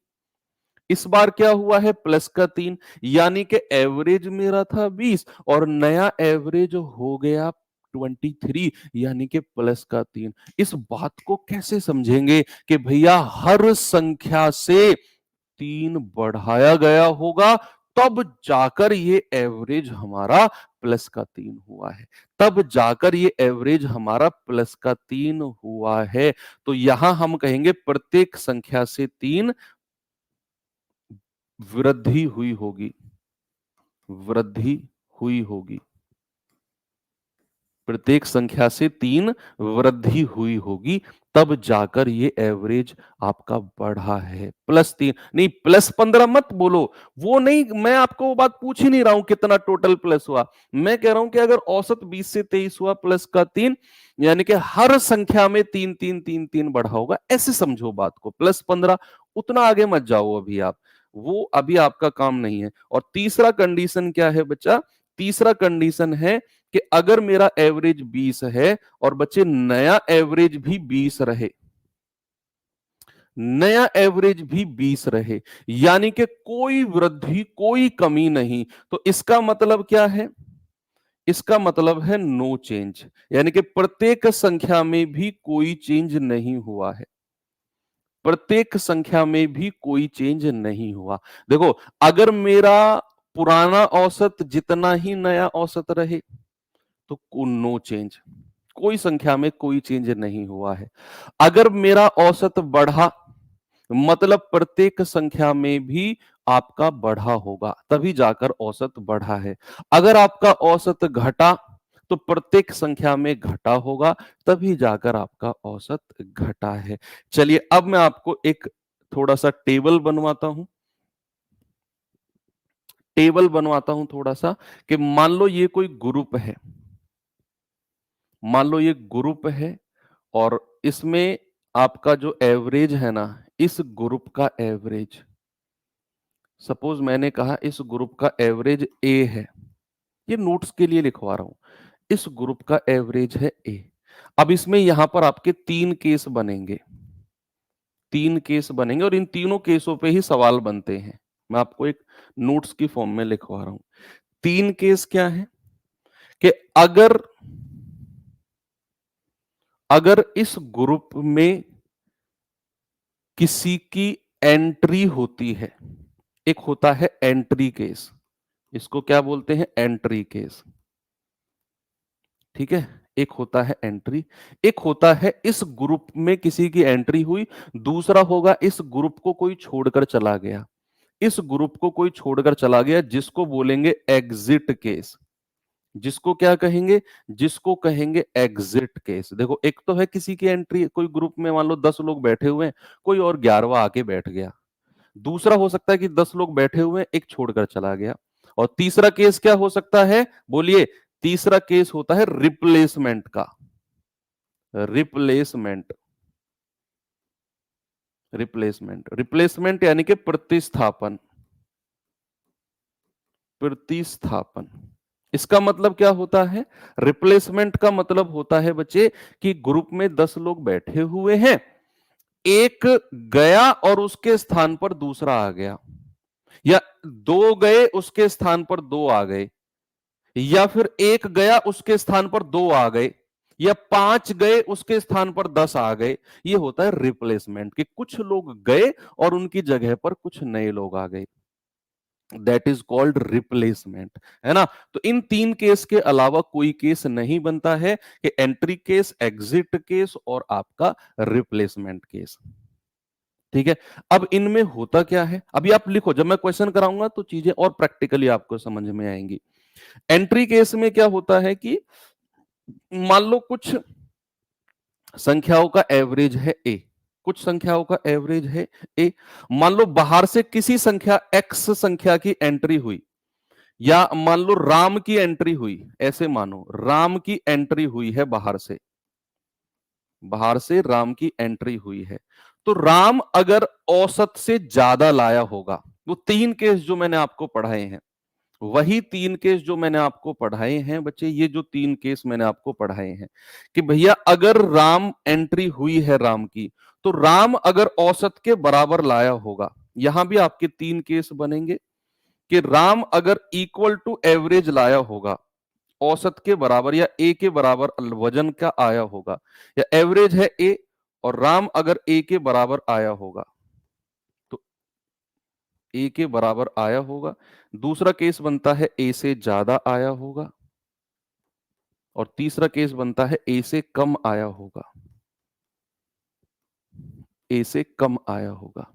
इस बार क्या हुआ है, प्लस का 3, यानी कि एवरेज मेरा था 20 और नया एवरेज हो गया 23, यानी कि प्लस का 3। इस बात को कैसे समझेंगे कि भैया हर संख्या से 3 बढ़ाया गया होगा, तब जाकर ये एवरेज हमारा प्लस का 3 हुआ है, तब जाकर ये एवरेज हमारा प्लस का 3 हुआ है। तो यहां हम कहेंगे प्रत्येक संख्या से 3 वृद्धि हुई होगी, वृद्धि हुई होगी, प्रत्येक संख्या से 3 वृद्धि हुई होगी, तब जाकर ये एवरेज आपका बढ़ा है। +3 नहीं, +15 मत बोलो, वो नहीं, मैं आपको वो बात पूछ ही नहीं रहा हूं कितना टोटल प्लस हुआ। मैं कह रहा हूं कि अगर औसत 20 से 23 हुआ प्लस का 3, यानी कि हर संख्या में 3 3 3 3 बढ़ा होगा, ऐसे समझो बात को। +15 उतना आगे मत जाओ अभी आप, वो अभी आपका काम नहीं है। और तीसरा कंडीशन क्या है बच्चा? तीसरा कंडीशन है कि अगर मेरा एवरेज 20 है और बच्चे नया एवरेज भी 20 रहे, नया एवरेज भी 20 रहे, यानी कि कोई वृद्धि कोई कमी नहीं, तो इसका मतलब क्या है? इसका मतलब है नो चेंज, यानी कि प्रत्येक संख्या में भी कोई चेंज नहीं हुआ है। प्रत्येक संख्या में भी कोई चेंज नहीं हुआ। देखो, अगर मेरा पुराना औसत जितना ही नया औसत रहे तो नो चेंज, कोई संख्या में कोई चेंज नहीं हुआ है। अगर मेरा औसत बढ़ा, मतलब प्रत्येक संख्या में भी आपका बढ़ा होगा, तभी जाकर औसत बढ़ा है। अगर आपका औसत घटा तो प्रत्येक संख्या में घटा होगा, तभी जाकर आपका औसत घटा है। चलिए अब मैं आपको एक थोड़ा सा टेबल बनवाता हूं, टेबल बनवाता हूं थोड़ा सा, कि मान लो ये कोई ग्रुप है, मान लो ये ग्रुप है और इसमें आपका जो एवरेज है ना, इस ग्रुप का एवरेज, सपोज मैंने कहा इस ग्रुप का एवरेज ए है, ये नोट्स के लिए लिखवा रहा हूं, इस ग्रुप का एवरेज है ए। अब इसमें यहां पर आपके 3 केस बनेंगे, 3 केस बनेंगे और इन तीनों केसों पे ही सवाल बनते हैं। मैं आपको एक नोट्स की फॉर्म में लिखवा रहा हूं। 3 केस क्या है? कि अगर अगर इस ग्रुप में किसी की एंट्री होती है, एक होता है एंट्री केस, इसको क्या बोलते हैं? एंट्री केस, ठीक है। एक होता है एंट्री, एक होता है इस ग्रुप में किसी की एंट्री हुई, दूसरा होगा इस ग्रुप को कोई छोड़कर चला गया, इस ग्रुप को कोई छोड़कर चला गया, जिसको बोलेंगे एग्जिट केस। जिसको क्या कहेंगे? जिसको कहेंगे एग्जिट केस। देखो, एक तो है किसी की एंट्री, कोई ग्रुप में मान लो 10 लोग बैठे हुए हैं, कोई और 11वां आके बैठ गया। दूसरा हो सकता है कि 10 लोग बैठे हुए हैं, एक छोड़कर चला गया। और तीसरा केस क्या हो सकता है? बोलिए। तीसरा केस होता है रिप्लेसमेंट का। रिप्लेसमेंट, रिप्लेसमेंट, रिप्लेसमेंट यानी कि प्रतिस्थापन, प्रतिस्थापन। इसका मतलब क्या होता है? रिप्लेसमेंट का मतलब होता है बच्चे कि ग्रुप में 10 लोग बैठे हुए हैं, एक गया और उसके स्थान पर दूसरा आ गया, या 2 गए उसके स्थान पर 2 आ गए, या फिर 1 गया उसके स्थान पर 2 आ गए, या 5 गए उसके स्थान पर 10 आ गए। ये होता है रिप्लेसमेंट, कि कुछ लोग गए और उनकी जगह पर कुछ नए लोग आ गए। दैट इज कॉल्ड रिप्लेसमेंट, है ना। तो इन 3 केस के अलावा कोई केस नहीं बनता है, कि एंट्री केस, एग्जिट केस और आपका रिप्लेसमेंट केस। ठीक है। अब इनमें होता क्या है, अभी आप लिखो, जब मैं क्वेश्चन कराऊंगा तो चीजें और प्रैक्टिकली आपको समझ में आएंगी। एंट्री केस में क्या होता है कि मान लो कुछ संख्याओं का एवरेज है ए, कुछ संख्याओं का एवरेज है ए। मान लो बाहर से किसी संख्या एक्स संख्या की एंट्री हुई, या मान लो राम की एंट्री हुई, ऐसे मानो राम की एंट्री हुई है बाहर से, बाहर से राम की एंट्री हुई है। तो राम अगर औसत से ज्यादा लाया होगा, वो 3 केस जो मैंने आपको पढ़ाए हैं, वही 3 केस जो मैंने आपको पढ़ाए हैं बच्चे, ये जो 3 केस मैंने आपको पढ़ाए हैं, कि भैया अगर राम एंट्री हुई है राम की, तो राम अगर औसत के बराबर लाया होगा, यहां भी आपके 3 केस बनेंगे, कि राम अगर इक्वल टू एवरेज लाया होगा, औसत के बराबर या ए के बराबर वजन का आया होगा, या एवरेज है ए और राम अगर ए के बराबर आया होगा, तो ए के बराबर आया होगा। दूसरा केस बनता है ए से ज्यादा आया होगा, और तीसरा केस बनता है ए से कम आया होगा, ए से कम आया होगा।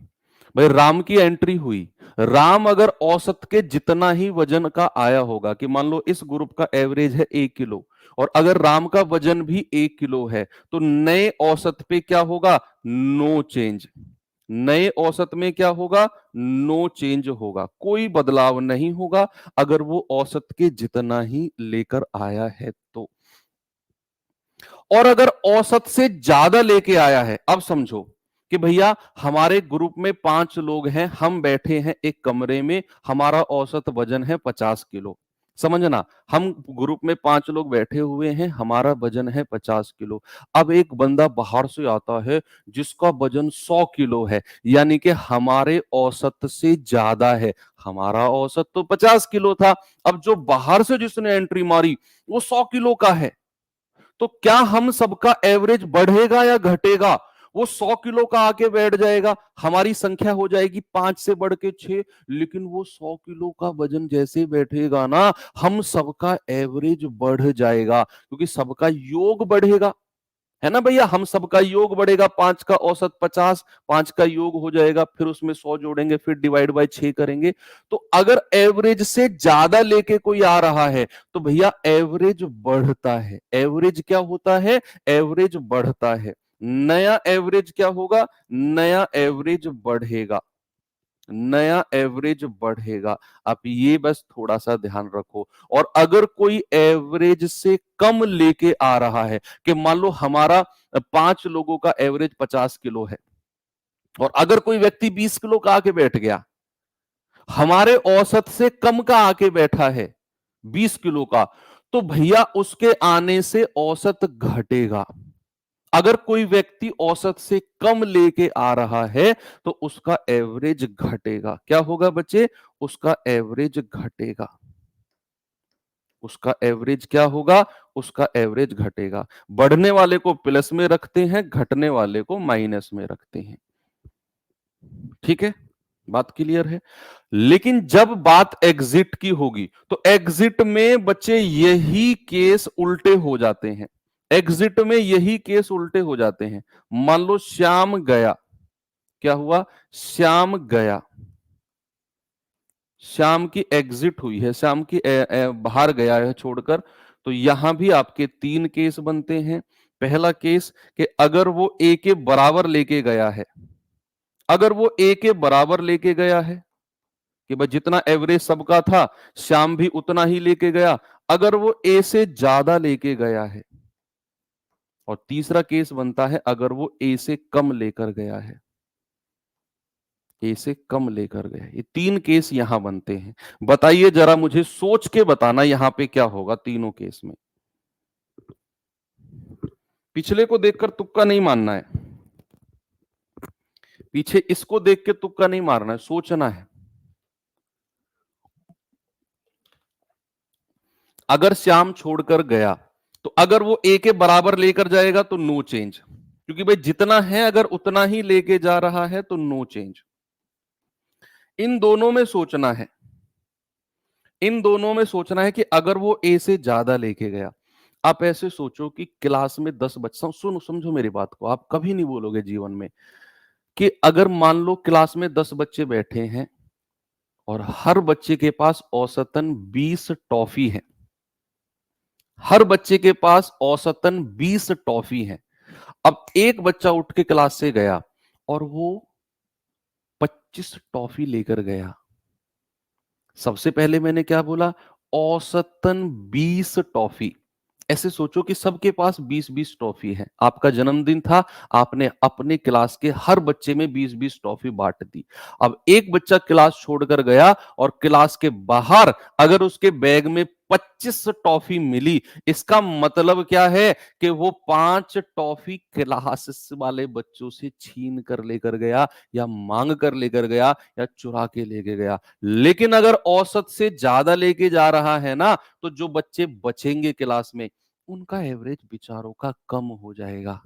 भाई राम की एंट्री हुई, राम अगर औसत के जितना ही वजन का आया होगा, कि मान लो इस ग्रुप का एवरेज है 1 किलो, और अगर राम का वजन भी 1 किलो है, तो नए औसत पे क्या होगा? No change. नए औसत में क्या होगा? नो चेंज होगा, कोई बदलाव नहीं होगा अगर वो औसत के जितना ही लेकर आया है तो। और अगर औसत से ज्यादा लेके आया है, अब समझो कि भैया हमारे ग्रुप में 5 लोग हैं, हम बैठे हैं एक कमरे में, हमारा औसत वजन है 50 किलो। समझना, हम ग्रुप में 5 लोग बैठे हुए हैं, हमारा वजन है 50 किलो। अब एक बंदा बाहर से आता है जिसका वजन 100 किलो है, यानी कि हमारे औसत से ज्यादा है। हमारा औसत तो 50 किलो था, अब जो बाहर से जिसने एंट्री मारी वो 100 किलो का है। तो क्या हम सबका एवरेज बढ़ेगा या घटेगा? वो 100 किलो का आके बैठ जाएगा, हमारी संख्या हो जाएगी 5 से बढ़ के 6, लेकिन वो 100 किलो का वजन जैसे बैठेगा ना, हम सबका एवरेज बढ़ जाएगा, क्योंकि सबका योग बढ़ेगा, है ना भैया? हम सबका योग बढ़ेगा, 5 का औसत 50, 5 का योग हो जाएगा, फिर उसमें 100 जोड़ेंगे, फिर डिवाइड बाय 6 करेंगे। तो अगर एवरेज से ज्यादा लेके कोई आ रहा है तो भैया एवरेज बढ़ता है। एवरेज क्या होता है? एवरेज बढ़ता है। नया एवरेज क्या होगा? नया एवरेज बढ़ेगा। नया एवरेज बढ़ेगा। आप ये बस थोड़ा सा ध्यान रखो। और अगर कोई एवरेज से कम लेके आ रहा है, कि मान लो हमारा 5 लोगों का एवरेज 50 किलो है, और अगर कोई व्यक्ति 20 किलो का आके बैठ गया, हमारे औसत से कम का आके बैठा है 20 किलो का, तो भैया उसके आने से औसत घटेगा। अगर कोई व्यक्ति औसत से कम लेके आ रहा है तो उसका एवरेज घटेगा। क्या होगा बच्चे? उसका एवरेज घटेगा। उसका एवरेज क्या होगा? उसका एवरेज घटेगा। बढ़ने वाले को प्लस में रखते हैं, घटने वाले को माइनस में रखते हैं। ठीक है, बात क्लियर है? लेकिन जब बात एग्जिट की होगी तो एग्जिट में बच्चे यही केस उल्टे हो जाते हैं। एग्जिट में यही केस उल्टे हो जाते हैं। मान लो श्याम गया, क्या हुआ? श्याम गया, श्याम की एग्जिट हुई है, श्याम की बाहर गया है छोड़कर। तो यहां भी आपके 3 केस बनते हैं। पहला केस कि अगर वो ए के बराबर लेके गया है, अगर वो ए के बराबर लेके गया है, कि भाई जितना एवरेज सबका था श्याम भी उतना ही लेके गया, अगर वो ए से ज्यादा लेके गया है। और तीसरा केस बनता है अगर वो ए से कम लेकर गया है, ए से कम लेकर गया। ये 3 केस यहां बनते हैं। बताइए जरा, मुझे सोच के बताना यहां पे क्या होगा तीनों केस में। पिछले को देखकर तुक्का नहीं मानना है, पीछे इसको देख के तुक्का नहीं मारना है, सोचना है। अगर श्याम छोड़कर गया तो अगर वो ए के बराबर लेकर जाएगा तो नो चेंज, क्योंकि भाई जितना है अगर उतना ही लेके जा रहा है तो नो चेंज। इन दोनों में सोचना है, इन दोनों में सोचना है कि अगर वो ए से ज्यादा लेके गया। आप ऐसे सोचो कि क्लास में 10 बच्चे, सुनो समझो मेरी बात को, आप कभी नहीं बोलोगे जीवन में, कि अगर मान लो क्लास में 10 बच्चे बैठे हैं और हर बच्चे के पास औसतन 20 टॉफी है, हर बच्चे के पास औसतन 20 टॉफी है। अब एक बच्चा उठ के क्लास से गया और वो 25 टॉफी लेकर गया। सबसे पहले मैंने क्या बोला? औसतन 20 टॉफी। ऐसे सोचो कि सबके पास 20-20 टॉफी है। आपका जन्मदिन था, आपने अपने क्लास के हर बच्चे में 20-20 टॉफी बांट दी। अब एक बच्चा क्लास छोड़कर गया और क्लास के बाहर अगर उसके बैग में 25 टॉफी मिली, इसका मतलब क्या है? कि वो 5 टॉफी क्लास वाले बच्चों से छीन कर लेकर गया, या मांग कर लेकर गया, या चुरा के लेके गया। लेकिन अगर औसत से ज्यादा लेके जा रहा है ना, तो जो बच्चे बचेंगे क्लास में उनका एवरेज बेचारों का कम हो जाएगा।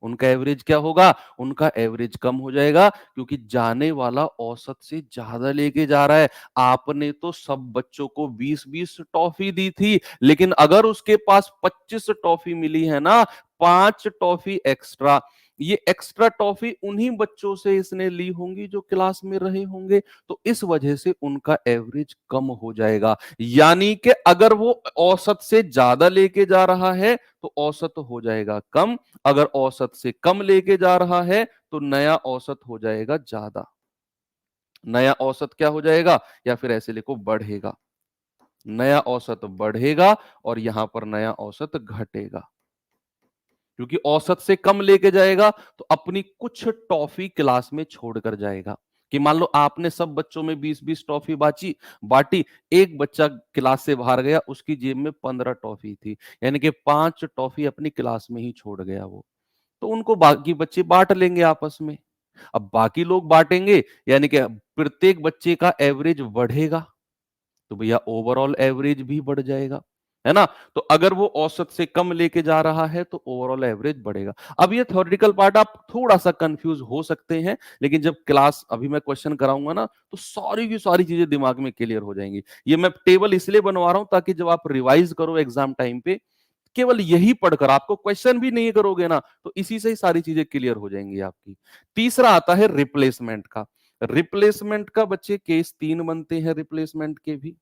उनका एवरेज क्या होगा? उनका एवरेज कम हो जाएगा, क्योंकि जाने वाला औसत से ज्यादा लेके जा रहा है। आपने तो सब बच्चों को 20-20 टॉफी दी थी, लेकिन अगर उसके पास 25 टॉफी मिली है ना, 5 टॉफी एक्स्ट्रा, ये एक्स्ट्रा टॉफी उन्हीं बच्चों से इसने ली होंगी जो क्लास में रहे होंगे, तो इस वजह से उनका एवरेज कम हो जाएगा। यानी कि अगर वो औसत से ज्यादा लेके जा रहा है तो औसत हो जाएगा कम, अगर औसत से कम लेके जा रहा है तो नया औसत हो जाएगा ज्यादा। नया औसत क्या हो जाएगा, या फिर ऐसे लिखो बढ़ेगा। नया औसत बढ़ेगा और यहां पर नया औसत घटेगा, क्योंकि औसत से कम लेके जाएगा तो अपनी कुछ टॉफी क्लास में छोड़कर जाएगा। कि मान लो आपने सब बच्चों में 20-20 टॉफी बांटी, एक बच्चा क्लास से बाहर गया, उसकी जेब में 15 टॉफी थी, यानी कि 5 टॉफी अपनी क्लास में ही छोड़ गया वो। तो उनको बाकी बच्चे बांट लेंगे आपस में। अब बाकी लोग बांटेंगे, यानी कि प्रत्येक बच्चे का एवरेज बढ़ेगा, तो भैया ओवरऑल एवरेज भी बढ़ जाएगा, है ना। तो अगर वो औसत से कम लेके जा रहा है तो ओवरऑल एवरेज बढ़ेगा। अब ये थ्योरेटिकल पार्ट आप थोड़ा सा कंफ्यूज हो सकते हैं, लेकिन जब क्लास अभी मैं क्वेश्चन कराऊंगा ना, तो सारी की सारी चीजें दिमाग में क्लियर हो जाएंगी। ये मैं टेबल इसलिए बनवा रहा हूं ताकि जब आप रिवाइज करो एग्जाम टाइम पे, केवल यही पढ़कर, आपको क्वेश्चन भी नहीं करोगे ना, तो इसी से ही सारी चीजें क्लियर हो जाएंगी आपकी। तीसरा आता है रिप्लेसमेंट का। रिप्लेसमेंट का बच्चे केस 3 बनते हैं रिप्लेसमेंट के भी।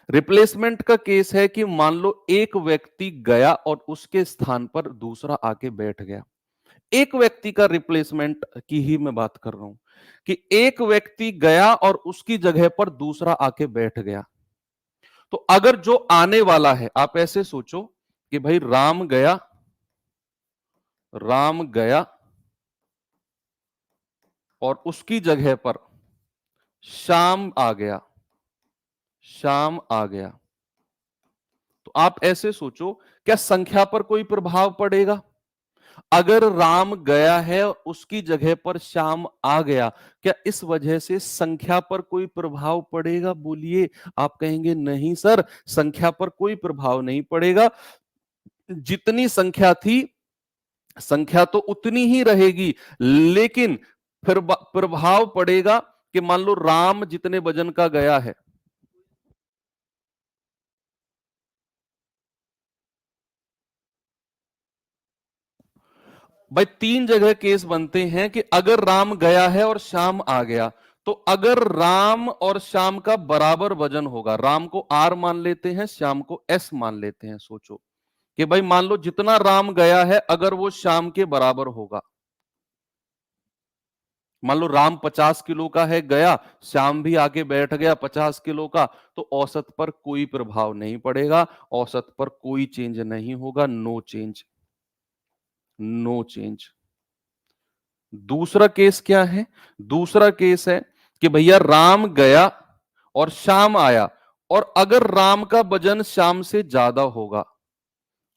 रिप्लेसमेंट का केस है कि मान लो एक व्यक्ति गया और उसके स्थान पर दूसरा आके बैठ गया। एक व्यक्ति का रिप्लेसमेंट की ही मैं बात कर रहा हूं, कि एक व्यक्ति गया और उसकी जगह पर दूसरा आके बैठ गया। तो अगर जो आने वाला है, आप ऐसे सोचो कि भाई राम गया और उसकी जगह पर श्याम आ गया, श्याम आ गया। तो आप ऐसे सोचो, क्या संख्या पर कोई प्रभाव पड़ेगा? अगर राम गया है उसकी जगह पर श्याम आ गया, क्या इस वजह से संख्या पर कोई प्रभाव पड़ेगा? बोलिए। आप कहेंगे नहीं सर, संख्या पर कोई प्रभाव नहीं पड़ेगा, जितनी संख्या थी संख्या तो उतनी ही रहेगी, लेकिन फिर प्रभाव पड़ेगा कि मान लो राम जितने वजन का गया है, भाई 3 जगह केस बनते हैं कि अगर राम गया है और श्याम आ गया, तो अगर राम और श्याम का बराबर वजन होगा, राम को आर मान लेते हैं, श्याम को एस मान लेते हैं। सोचो कि भाई मान लो जितना राम गया है अगर वो श्याम के बराबर होगा, मान लो राम 50 किलो का है गया, श्याम भी आके बैठ गया 50 किलो का, तो औसत पर कोई प्रभाव नहीं पड़ेगा, औसत पर कोई चेंज नहीं होगा, नो चेंज, नो चेंज। दूसरा केस क्या है? दूसरा केस है कि भैया राम गया और श्याम आया, और अगर राम का वजन श्याम से ज्यादा होगा,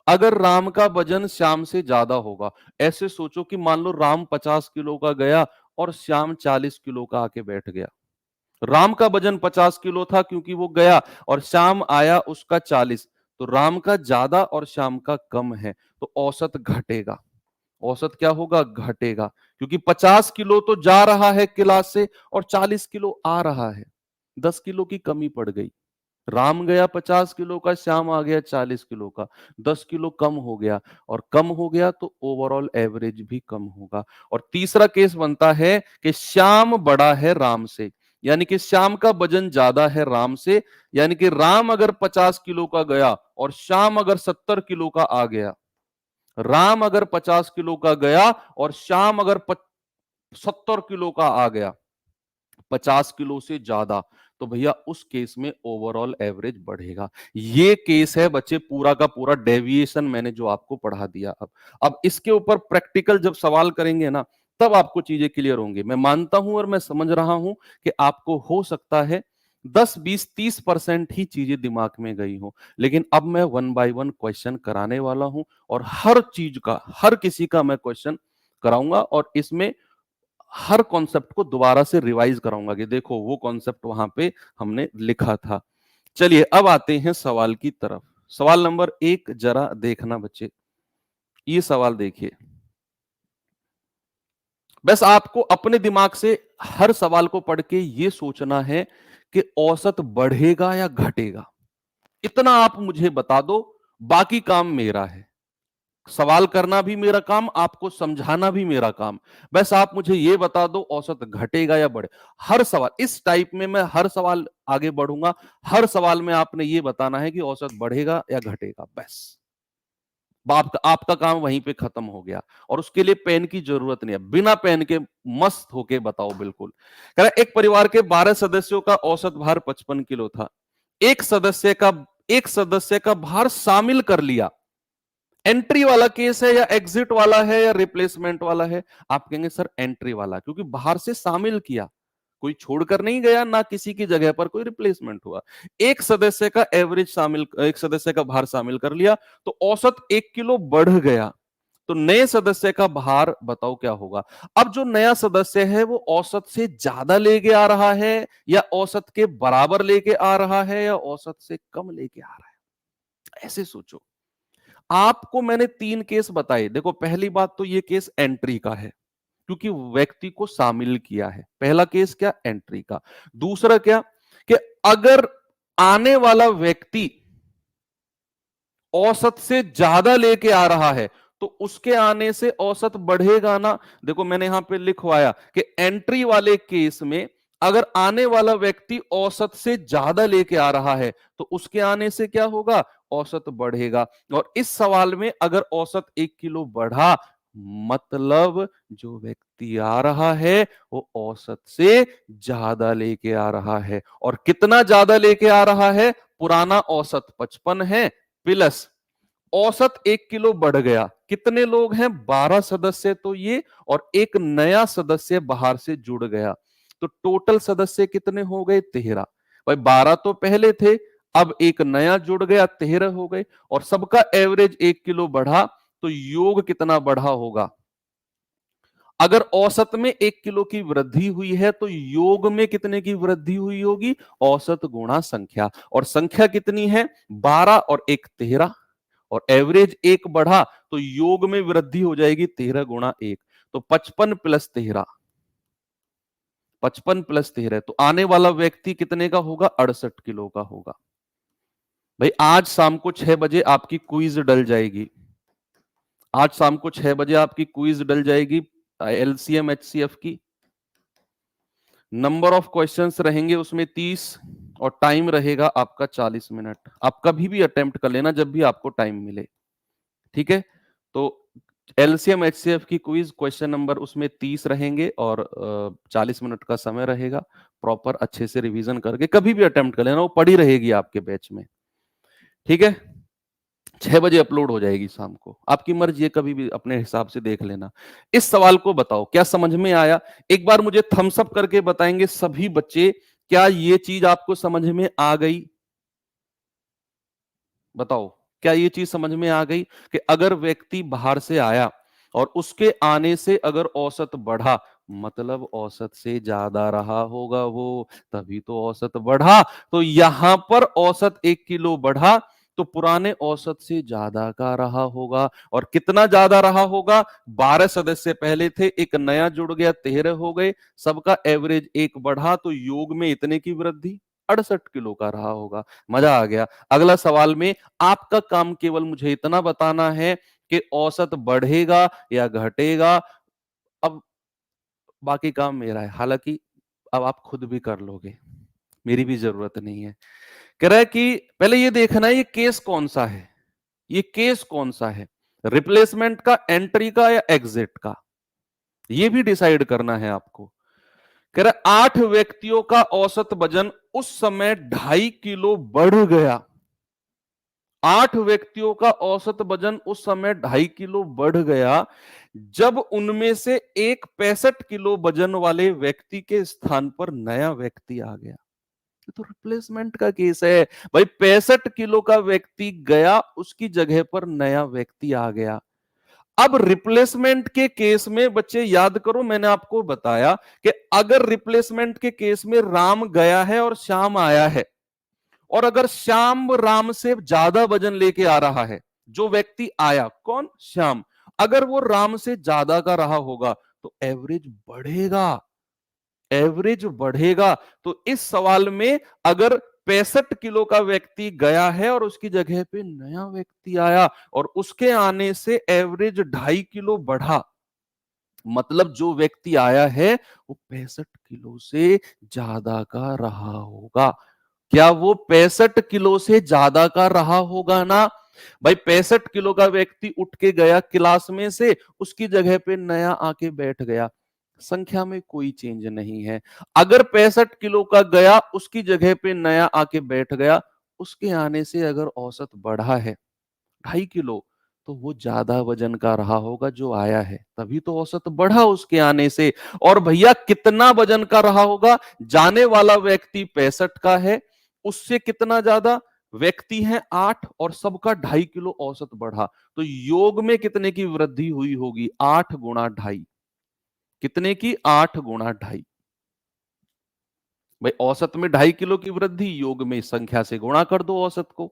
अगर राम का वजन श्याम से ज्यादा होगा, ऐसे सोचो कि मान लो राम 50 किलो का गया और श्याम 40 किलो का आके बैठ गया। राम का वजन 50 किलो था क्योंकि वो गया, और श्याम आया उसका 40, तो राम का ज्यादा और श्याम का कम है, तो औसत घटेगा। औसत क्या होगा? घटेगा, क्योंकि 50 किलो तो जा रहा है क्लास से और 40 किलो आ रहा है, 10 किलो की कमी पड़ गई। राम गया 50 किलो का, श्याम आ गया 40 किलो का, 10 किलो कम हो गया, और कम हो गया तो ओवरऑल एवरेज भी कम होगा। और तीसरा केस बनता है कि श्याम बड़ा है राम से, यानी कि श्याम का वजन ज्यादा है राम से, यानी कि राम अगर 50 किलो का गया और श्याम अगर 70 किलो का आ गया, राम अगर 50 किलो का गया और श्याम अगर 70 किलो का आ गया, 50 किलो से ज्यादा, तो भैया उस केस में ओवरऑल एवरेज बढ़ेगा। ये केस है बच्चे पूरा का पूरा डेविएशन मैंने जो आपको पढ़ा दिया। अब इसके ऊपर प्रैक्टिकल जब सवाल करेंगे ना, तब आपको चीजें क्लियर होंगी। मैं मानता हूं और मैं समझ रहा हूं कि आपको हो सकता है 10-20-30% ही चीजें दिमाग में गई हो, लेकिन अब मैं वन बाय वन क्वेश्चन कराने वाला हूं, और हर चीज का, हर किसी का मैं क्वेश्चन कराऊंगा, और इसमें हर कॉन्सेप्ट को दोबारा से रिवाइज कराऊंगा कि देखो वो कॉन्सेप्ट वहां पे हमने लिखा था। चलिए अब आते हैं सवाल की तरफ। सवाल नंबर 1 जरा देखना बच्चे, ये सवाल देखिए। बस आपको अपने दिमाग से हर सवाल को पढ़ के ये सोचना है कि औसत बढ़ेगा या घटेगा, इतना आप मुझे बता दो, बाकी काम मेरा है। सवाल करना भी मेरा काम, आपको समझाना भी मेरा काम। बस आप मुझे ये बता दो औसत घटेगा या बढ़े। हर सवाल इस टाइप में मैं हर सवाल आगे बढ़ूंगा। हर सवाल में आपने ये बताना है कि औसत बढ़ेगा या घटेगा, बस। आपका आपका काम वहीं पे खत्म हो गया। और उसके लिए पेन की जरूरत नहीं है, बिना पेन के मस्त होके बताओ। बिल्कुल कह रहा एक परिवार के 12 सदस्यों का औसत भार 55 किलो था। एक सदस्य का एक सदस्य का भार शामिल कर लिया। एंट्री वाला केस है या एग्जिट वाला है या रिप्लेसमेंट वाला है? आप कहेंगे सर एंट्री वाला, क्योंकि बाहर से शामिल किया, कोई छोड़कर नहीं गया, ना किसी की जगह पर कोई रिप्लेसमेंट हुआ। एक सदस्य का एवरेज शामिल, एक सदस्य का भार शामिल कर लिया, तो औसत 1 किलो बढ़ गया। तो नए सदस्य का भार बताओ क्या होगा? अब जो नया सदस्य है वो औसत से ज्यादा लेके आ रहा है या औसत के बराबर लेके आ रहा है या औसत से कम लेके आ रहा है? ऐसे सोचो। आपको मैंने 3 केस बताए। देखो पहली बात तो ये केस एंट्री का है, क्योंकि व्यक्ति को शामिल किया है। पहला केस क्या? एंट्री का। दूसरा क्या कि अगर आने वाला व्यक्ति औसत से ज्यादा लेके आ रहा है तो उसके आने से औसत बढ़ेगा ना। देखो मैंने यहां पे लिखवाया कि एंट्री वाले केस में अगर आने वाला व्यक्ति औसत से ज्यादा लेके आ रहा है तो उसके आने से क्या होगा? औसत बढ़ेगा। और इस सवाल में अगर औसत 1 किलो बढ़ा, मतलब जो व्यक्ति आ रहा है वो औसत से ज्यादा लेके आ रहा है। और कितना ज्यादा लेके आ रहा है? पुराना औसत 55 है, प्लस औसत 1 किलो बढ़ गया। कितने लोग हैं? 12 सदस्य तो ये, और एक नया सदस्य बाहर से जुड़ गया। तो टोटल सदस्य कितने हो गए? 13। भाई 12 तो पहले थे, अब एक नया जुड़ गया, 13 हो गए। और सबका एवरेज 1 किलो बढ़ा, तो योग कितना बढ़ा होगा? अगर औसत में 1 किलो की वृद्धि हुई है तो योग में कितने की वृद्धि हुई होगी? औसत गुणा संख्या। और संख्या कितनी है? 12 और 1 13। और एवरेज 1 बढ़ा तो योग में वृद्धि हो जाएगी 13 गुणा 1। तो 55 प्लस 13, 55 प्लस 13, तो आने वाला व्यक्ति कितने का होगा? 68 किलो का होगा। भाई आज शाम को 6 बजे आपकी क्विज डल जाएगी। आज शाम को 6 बजे आपकी क्विज डल जाएगी एलसीएम एचसीएफ की। नंबर ऑफ क्वेश्चंस रहेंगे उसमें 30 और टाइम रहेगा आपका 40 मिनट। आप कभी भी अटेम्प्ट कर लेना जब भी आपको टाइम मिले, ठीक है? तो एलसीएम एचसीएफ की क्विज क्वेश्चन नंबर उसमें 30 रहेंगे और 40 मिनट का समय रहेगा। प्रॉपर अच्छे से रिवीजन करके कभी भी अटेम्प्ट कर लेना, वो पड़ी रहेगी आपके बैच में, ठीक है? 6 बजे अपलोड हो जाएगी शाम को। आपकी मर्जी है, कभी भी अपने हिसाब से देख लेना। इस सवाल को बताओ क्या समझ में आया? एक बार मुझे थम्स अप करके बताएंगे सभी बच्चे, क्या ये चीज आपको समझ में आ गई? बताओ, क्या ये चीज समझ में आ गई कि अगर व्यक्ति बाहर से आया और उसके आने से अगर औसत बढ़ा, मतलब औसत से ज्यादा रहा होगा वो, तभी तो औसत बढ़ा। तो यहां पर औसत 1 किलो बढ़ा तो पुराने औसत से ज्यादा का रहा होगा। और कितना ज्यादा रहा होगा? 12 सदस्य पहले थे, एक नया जुड़ गया, 13 हो गए। सबका एवरेज 1 बढ़ा तो योग में इतने की वृद्धि 68 किलो का रहा होगा। मजा आ गया। अगला सवाल में आपका काम केवल मुझे इतना बताना है कि औसत बढ़ेगा या घटेगा। अब बाकी काम मेरा है, हालांकि अब आप खुद भी कर लोगे, मेरी भी जरूरत नहीं है। कह रहा है कि पहले ये देखना है ये केस कौन सा है, ये केस कौन सा है, रिप्लेसमेंट का, एंट्री का या एग्जिट का, ये भी डिसाइड करना है आपको। कह रहा 8 व्यक्तियों का औसत वजन उस समय 2.5 किलो बढ़ गया। 8 व्यक्तियों का औसत वजन उस समय 2.5 किलो बढ़ गया जब उनमें से एक 65 किलो वजन वाले व्यक्ति के स्थान पर नया व्यक्ति आ गया। ये तो रिप्लेसमेंट का केस है भाई। 65 किलो का व्यक्ति गया, उसकी जगह पर नया व्यक्ति आ गया। अब रिप्लेसमेंट के केस में बच्चे याद करो, मैंने आपको बताया कि अगर रिप्लेसमेंट के केस में राम गया है और श्याम आया है, और अगर श्याम राम से ज्यादा वजन लेके आ रहा है, जो व्यक्ति आया कौन? श्याम, अगर वो राम से ज्यादा का रहा होगा तो एवरेज बढ़ेगा, एवरेज बढ़ेगा। तो इस सवाल में अगर 65 किलो का व्यक्ति गया है और उसकी जगह पे नया व्यक्ति आया और उसके आने से एवरेज 2.5 किलो बढ़ा। मतलब जो व्यक्ति आया है वो 65 किलो से ज्यादा का रहा होगा। क्या वो 65 किलो से ज्यादा का रहा होगा ना? भाई 65 किलो का व्यक्ति उठ के गया क्लास में से, उसकी जगह पे नया आके बैठ गया, संख्या में कोई चेंज नहीं है। अगर 65 किलो का गया, उसकी जगह पे नया आके बैठ गया, उसके आने से अगर औसत बढ़ा है 2.5 किलो, तो वो ज्यादा वजन का रहा होगा जो आया है, तभी तो औसत बढ़ा उसके आने से। और भैया कितना वजन का रहा होगा? जाने वाला व्यक्ति 65 का है, उससे कितना ज्यादा? व्यक्ति है 8 और सबका 2.5 किलो औसत बढ़ा, तो योग में कितने की वृद्धि हुई होगी? 8 गुणा 2.5। कितने की? 8 गुणा 2.5। भाई औसत में 2.5 किलो की वृद्धि, योग में संख्या से गुणा कर दो औसत को।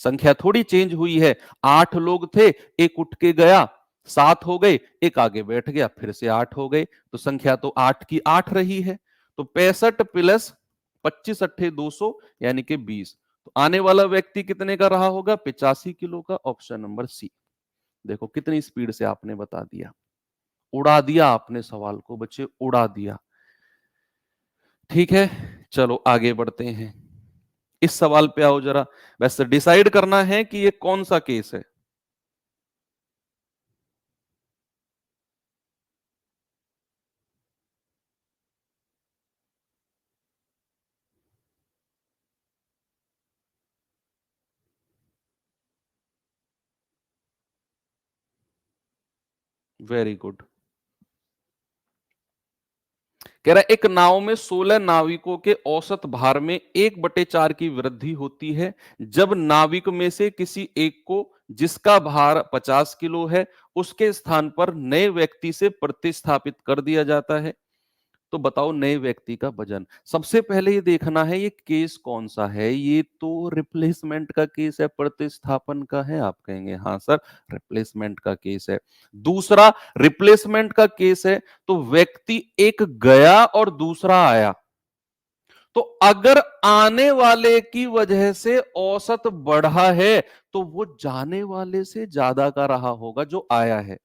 संख्या थोड़ी चेंज हुई है। 8 लोग थे, एक उठ के गया, 7 हो गए, एक आगे बैठ गया, फिर से 8 हो गए, तो संख्या तो 8 की 8 रही है। तो 65 प्लस 25 अट्ठे 200 यानी कि 20। तो आने वाला व्यक्ति कितने का रहा होगा? 85 किलो का। Option number C. देखो कितनी स्पीड से आपने बता दिया, उड़ा दिया आपने सवाल को बच्चे, उड़ा दिया। ठीक है, चलो आगे बढ़ते हैं। इस सवाल पे आओ जरा। वैसे डिसाइड करना है कि ये कौन सा केस है। Very good. कह रहा है एक नाव में 16 नाविकों के औसत भार में 1/4 की वृद्धि होती है जब नाविक में से किसी एक को, जिसका भार 50 किलो है, उसके स्थान पर नए व्यक्ति से प्रतिस्थापित कर दिया जाता है। तो बताओ नए व्यक्ति का वजन। सबसे पहले ये देखना है ये केस कौन सा है। ये तो रिप्लेसमेंट का केस है, प्रतिस्थापन का है? आप कहेंगे हाँ सर, रिप्लेसमेंट का केस है। दूसरा, रिप्लेसमेंट का केस है तो व्यक्ति एक गया और दूसरा आया, तो अगर आने वाले की वजह से औसत बढ़ा है तो वो जाने वाले से ज्यादा का रहा होगा जो आया है।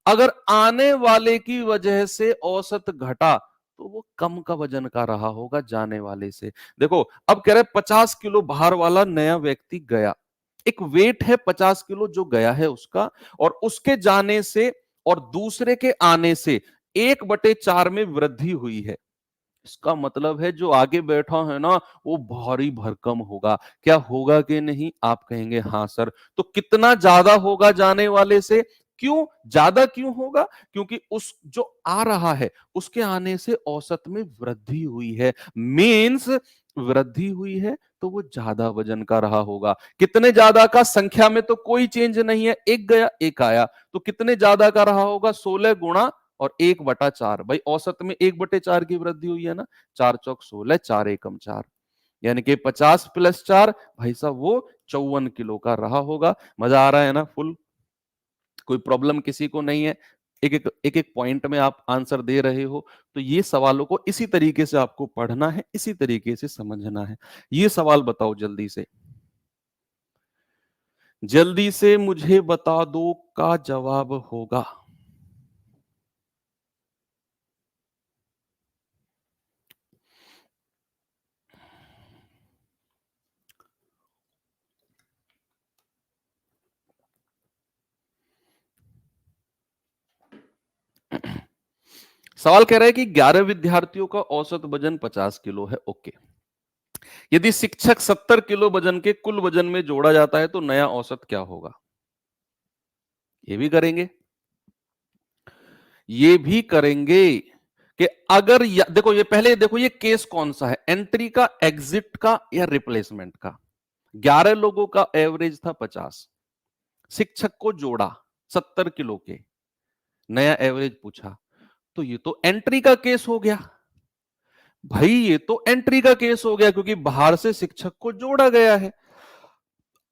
अगर आने वाले की वजह से औसत घटा तो वो कम का वजन का रहा होगा जाने वाले से। देखो अब कह रहे 50 किलो भार वाला नया व्यक्ति गया, एक वेट है 50 किलो जो गया है उसका, और उसके जाने से और दूसरे के आने से 1/4 में वृद्धि हुई है। इसका मतलब है जो आगे बैठा है ना वो भारी भरकम होगा। क्या होगा कि नहीं? आप कहेंगे हाँ सर। तो कितना ज्यादा होगा जाने वाले से? क्यों ज्यादा क्यों होगा? क्योंकि उस जो आ रहा है उसके आने से औसत में वृद्धि हुई है। मीन्स वृद्धि हुई है तो वो ज्यादा वजन का रहा होगा। कितने ज्यादा का? संख्या में तो कोई चेंज नहीं है, एक गया एक आया, तो कितने ज्यादा का रहा होगा? 16 गुणा और 1/4। भाई औसत में 1/4 की वृद्धि हुई है ना। 4 चौक 16, 4 एकम 4, यानी कि 50 प्लस 4 भाई साहब वो 54 किलो का रहा होगा। मजा आ रहा है ना? फुल, कोई प्रॉब्लम किसी को नहीं है? एक एक पॉइंट में आप आंसर दे रहे हो। तो ये सवालों को इसी तरीके से आपको पढ़ना है, इसी तरीके से समझना है। ये सवाल बताओ जल्दी से, जल्दी से मुझे बता दो का जवाब होगा। सवाल कह रहा है कि 11 विद्यार्थियों का औसत वजन 50 किलो है। ओके, यदि शिक्षक 70 किलो वजन के कुल वजन में जोड़ा जाता है तो नया औसत क्या होगा? ये भी करेंगे, ये भी करेंगे कि अगर देखो ये पहले देखो ये केस कौन सा है, एंट्री का, एग्जिट का, या रिप्लेसमेंट का। 11 लोगों का एवरेज था 50, शिक्षक को जोड़ा 70 किलो के, नया एवरेज पूछा, तो ये तो एंट्री का केस हो गया। भाई ये तो एंट्री का केस हो गया क्योंकि बाहर से शिक्षक को जोड़ा गया है।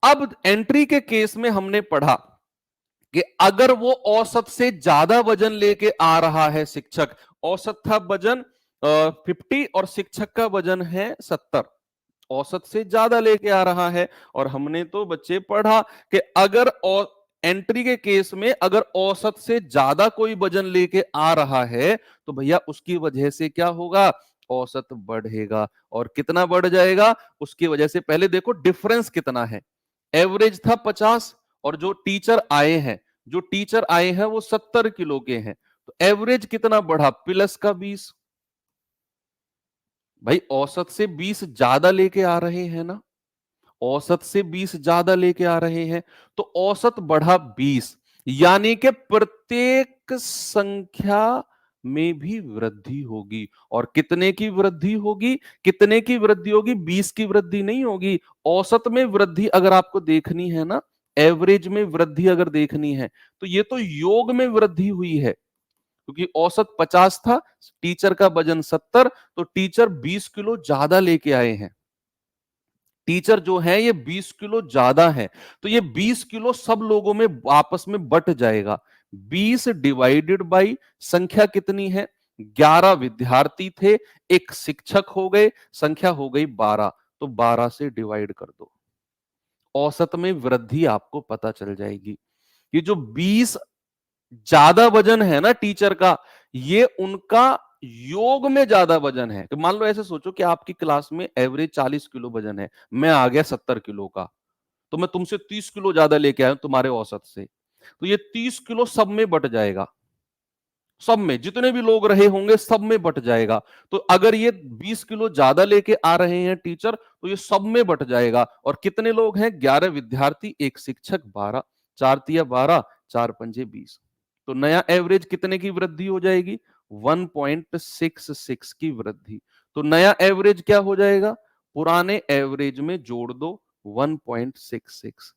अब एंट्री के केस में हमने पढ़ा कि अगर वो औसत से ज्यादा वजन लेके आ रहा है शिक्षक, औसत था वजन 50 और शिक्षक का वजन है 70, औसत से ज्यादा लेके आ रहा है। और हमने तो बच्चे पढ़ा कि अगर एंट्री के केस में अगर औसत से ज्यादा कोई वजन लेके आ रहा है तो भैया उसकी वजह से क्या होगा, औसत बढ़ेगा। और कितना बढ़ जाएगा उसकी वजह से, पहले देखो डिफरेंस कितना है। एवरेज था 50 और जो टीचर आए हैं वो 70 किलो के हैं, तो एवरेज कितना बढ़ा, प्लस का 20। भाई औसत से 20 ज्यादा लेके आ रहे हैं ना, औसत से 20 ज्यादा लेके आ रहे हैं, तो औसत बढ़ा 20, यानी कि प्रत्येक संख्या में भी वृद्धि होगी। और कितने की वृद्धि होगी, कितने की वृद्धि होगी, 20 की वृद्धि नहीं होगी। औसत में वृद्धि अगर आपको देखनी है ना, एवरेज में वृद्धि अगर देखनी है, तो ये तो योग में वृद्धि हुई है, क्योंकि औसत 50 था, टीचर का वजन 70, तो टीचर 20 किलो ज्यादा लेके आए हैं। टीचर जो है ये 20 किलो ज्यादा है, तो ये 20 किलो सब लोगों में आपस में बट जाएगा। 20 डिवाइडेड बाई संख्या कितनी है, 11 विद्यार्थी थे, एक शिक्षक हो गए, संख्या हो गई 12, तो 12 से डिवाइड कर दो, औसत में वृद्धि आपको पता चल जाएगी। ये जो 20 ज्यादा वजन है ना टीचर का, ये उनका योग में ज्यादा वजन है। तो मान लो ऐसे सोचो कि आपकी क्लास में एवरेज 40 किलो वजन है, मैं आ गया 70 किलो का, तो मैं तुमसे 30 किलो ज्यादा लेके आया हूं तुम्हारे औसत से, तो ये 30 किलो सब में बट जाएगा, सब में जितने भी लोग रहे होंगे सब में बट जाएगा। तो अगर ये 20 किलो ज्यादा लेके आ रहे हैं टीचर, तो ये सब में बट जाएगा। और कितने लोग हैं, 11 विद्यार्थी, एक शिक्षक, 12, 4 तिया 12, 4 पंजे 20, तो नया एवरेज कितने की वृद्धि हो जाएगी, 1.66 की वृद्धि। तो नया एवरेज क्या हो जाएगा, पुराने एवरेज में जोड़ दो 1.66,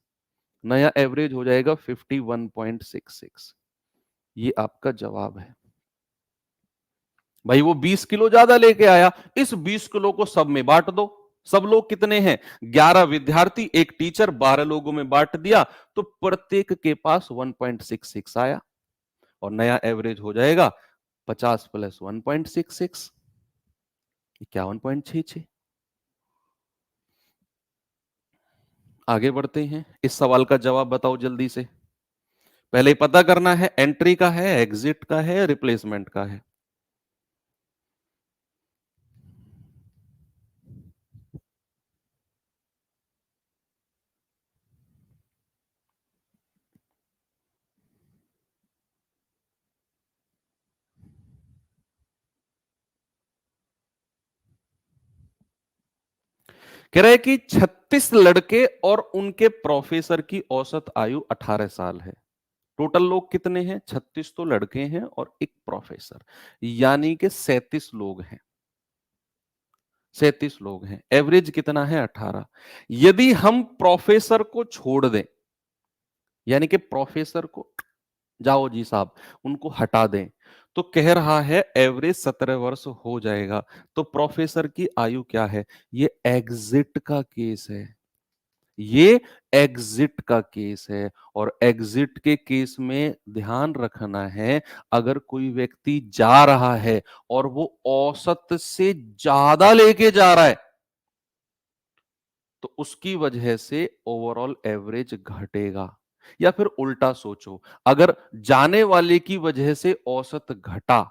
नया एवरेज हो जाएगा 51.66। ये आपका जवाब है। भाई वो 20 किलो ज्यादा लेके आया, इस 20 किलो को सब में बांट दो। सब लोग कितने हैं, 11 विद्यार्थी, एक टीचर, 12 लोगों में बांट दिया, तो प्रत्येक के पास 1.66 आया, और नया एवरेज हो जाएगा 50 प्लस 1.66, 51.66। आगे बढ़ते हैं, इस सवाल का जवाब बताओ जल्दी से। पहले पता करना है एंट्री का है, एग्जिट का है, रिप्लेसमेंट का है। कह रहा है कि 36 लड़के और उनके प्रोफेसर की औसत आयु 18 साल है। टोटल लोग कितने हैं, 36 तो लड़के हैं और एक प्रोफेसर, यानी कि 37 लोग हैं। 37 लोग हैं, एवरेज कितना है 18। यदि हम प्रोफेसर को छोड़ दें, यानी कि प्रोफेसर को जाओ जी साहब उनको हटा दें, तो कह रहा है एवरेज 17 वर्ष हो जाएगा। तो प्रोफेसर की आयु क्या है, ये एग्जिट का केस है, ये एग्जिट का केस है। और एग्जिट के केस में ध्यान रखना है, अगर कोई व्यक्ति जा रहा है और वो औसत से ज्यादा लेके जा रहा है, तो उसकी वजह से ओवरऑल एवरेज घटेगा। या फिर उल्टा सोचो, अगर जाने वाले की वजह से औसत घटा,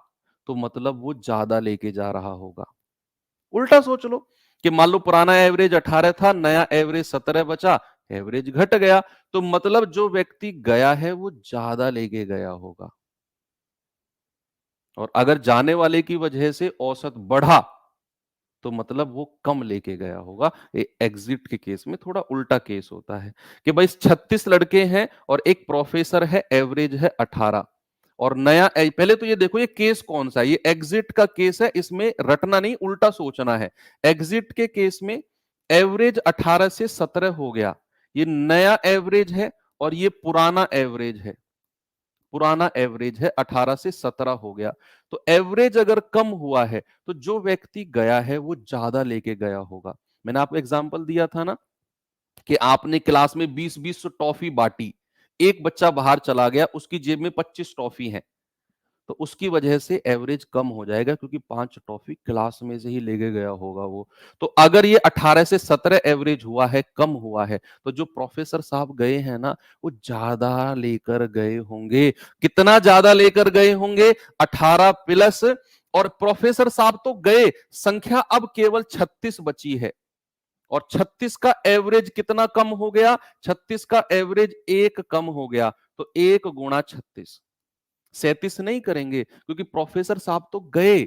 तो मतलब वो ज्यादा लेके जा रहा होगा। उल्टा सोच लो कि मान लो पुराना एवरेज 18 था, नया एवरेज 17 बचा, एवरेज घट गया, तो मतलब जो व्यक्ति गया है वो ज्यादा लेके गया होगा। और अगर जाने वाले की वजह से औसत बढ़ा, तो मतलब वो कम लेके गया होगा। एग्जिट के केस में थोड़ा उल्टा केस होता है कि भाई 36 लड़के हैं और एक प्रोफेसर है, एवरेज है 18, और नया पहले तो ये देखो ये केस कौन सा है, ये एग्जिट का केस है, इसमें रटना नहीं उल्टा सोचना है। एग्जिट के केस में एवरेज 18 से 17 हो गया, ये नया एवरेज है और ये पुराना एवरेज है, पुराना एवरेज है 18 से 17 हो गया। तो एवरेज अगर कम हुआ है तो जो व्यक्ति गया है वो ज्यादा लेके गया होगा। मैंने आपको एग्जांपल दिया था ना कि आपने क्लास में 20-20 टॉफी बांटी, एक बच्चा बाहर चला गया, उसकी जेब में 25 टॉफी है, तो उसकी वजह से एवरेज कम हो जाएगा, क्योंकि 5 टॉफी क्लास में से ही लेके गया होगा वो। तो अगर ये 18 से 17 एवरेज हुआ है, कम हुआ है, तो जो प्रोफेसर साहब गए हैं ना, वो ज्यादा लेकर गए होंगे। कितना ज्यादा लेकर गए होंगे? 18 प्लस, और प्रोफेसर साहब तो गए, संख्या अब केवल 36 बची है। और 36 का एवरेज कितना कम हो गया? 36 का एवरेज 1 कम हो गया। तो 1 गुणा 36, 37 नहीं करेंगे, क्योंकि प्रोफेसर साहब तो गए,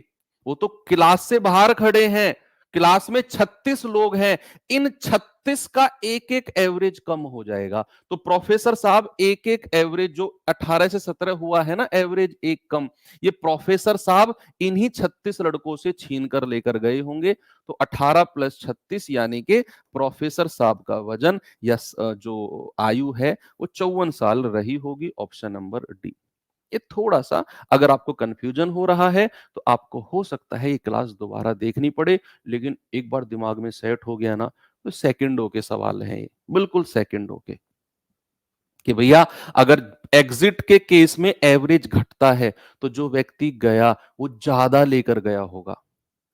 वो तो क्लास से बाहर खड़े हैं। क्लास में 36 लोग हैं, इन 36 का एक एक एवरेज कम हो जाएगा। तो प्रोफेसर साहब एक एक एवरेज, जो 18 से 17 हुआ है ना एवरेज एक कम, ये प्रोफेसर साहब इन्हीं 36 लड़कों से छीन कर लेकर गए होंगे। तो 18 प्लस 36 यानी कि प्रोफेसर साहब का वजन या जो आयु है वो 54 साल रही होगी। Option number D. ये थोड़ा सा अगर आपको कंफ्यूजन हो रहा है, तो आपको हो सकता है ये क्लास दोबारा देखनी पड़े, लेकिन एक बार दिमाग में सेट हो गया ना, तो सेकंडों के सवाल हैं ये, बिल्कुल सेकंडों के। कि भैया अगर एग्जिट के केस में एवरेज घटता है, तो जो व्यक्ति गया वो ज्यादा लेकर गया होगा।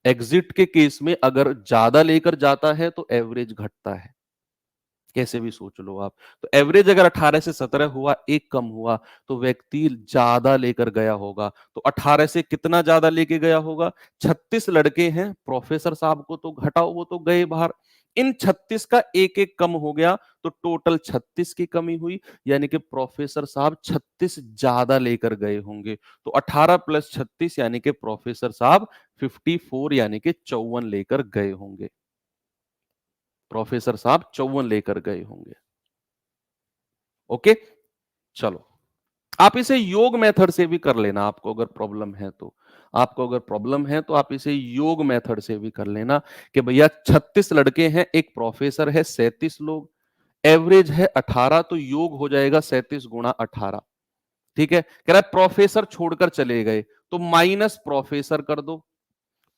एग्जिट के केस में अगर ज्यादा लेकर जाता है तो एवरेज घटता है, कैसे भी सोच लो आप। तो एवरेज अगर 18 से 17 हुआ, एक कम हुआ, तो व्यक्ति ज्यादा लेकर गया होगा। तो 18 से कितना ज्यादा लेके गया होगा? 36 लड़के हैं, प्रोफेसर साहब को तो घटाओ, वो तो गए बाहर। इन 36 का एक एक कम हो गया, तो टोटल 36 की कमी हुई, यानी कि प्रोफेसर साहब 36 ज्यादा लेकर गए होंगे। तो 18 प्लस 36 यानी कि प्रोफेसर साहब 54 यानी कि 54 लेकर गए होंगे। प्रोफेसर साहब 54 लेकर गए होंगे। ओके, चलो आप इसे योग मेथड से भी कर लेना, आपको अगर प्रॉब्लम है तो। आपको अगर प्रॉब्लम है तो आप इसे योग मेथड से भी कर लेना कि भैया 36 लड़के हैं, एक प्रोफेसर है, 37 लोग, एवरेज है 18, तो योग हो जाएगा 37 गुणा 18। ठीक है, कह रहा है प्रोफेसर छोड़कर चले गए, तो माइनस प्रोफेसर कर दो।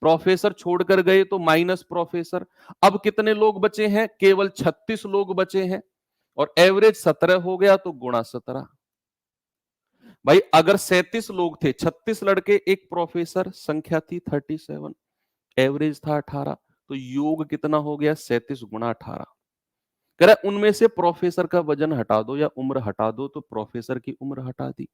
प्रोफेसर छोड़कर गए तो माइनस प्रोफेसर। अब कितने लोग बचे हैं? केवल 36 लोग बचे हैं, और एवरेज 17 हो गया, तो गुणा 17। भाई अगर 37 लोग थे, 36 लड़के, एक प्रोफेसर, संख्या थी 37, एवरेज था 18, तो योग कितना हो गया? 37 गुणा 18। कह रहा उनमें से प्रोफेसर का वजन हटा दो या उम्र हटा दो, तो प्रोफेसर की उम्र हटा दी।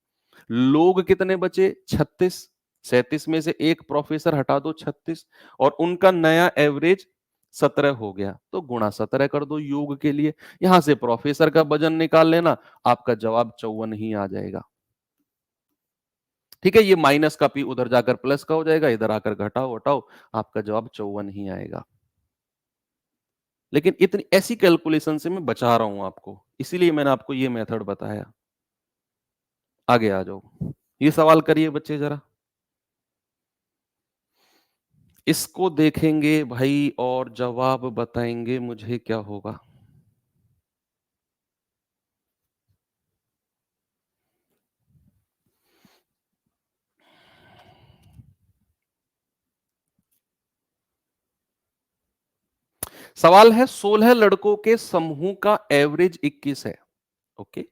लोग कितने बचे? 36। 37 में से एक प्रोफेसर हटा दो, 36, और उनका नया एवरेज 17 हो गया, तो गुणा 17 कर दो योग के लिए। यहां से प्रोफेसर का वजन निकाल लेना, आपका जवाब 54 ही आ जाएगा। ठीक है, ये माइनस का पी उधर जाकर प्लस का हो जाएगा, इधर आकर घटाओ हटाओ, आपका जवाब 54 ही आएगा। लेकिन इतनी ऐसी कैलकुलेशन से मैं बचा रहा हूं आपको, इसीलिए मैंने आपको ये मेथड बताया। आगे आ जाओ, ये सवाल करिए बच्चे जरा। इसको देखेंगे भाई और जवाब बताएंगे मुझे क्या होगा। सवाल है 16 लड़कों के समूह का एवरेज 21 है। ओके,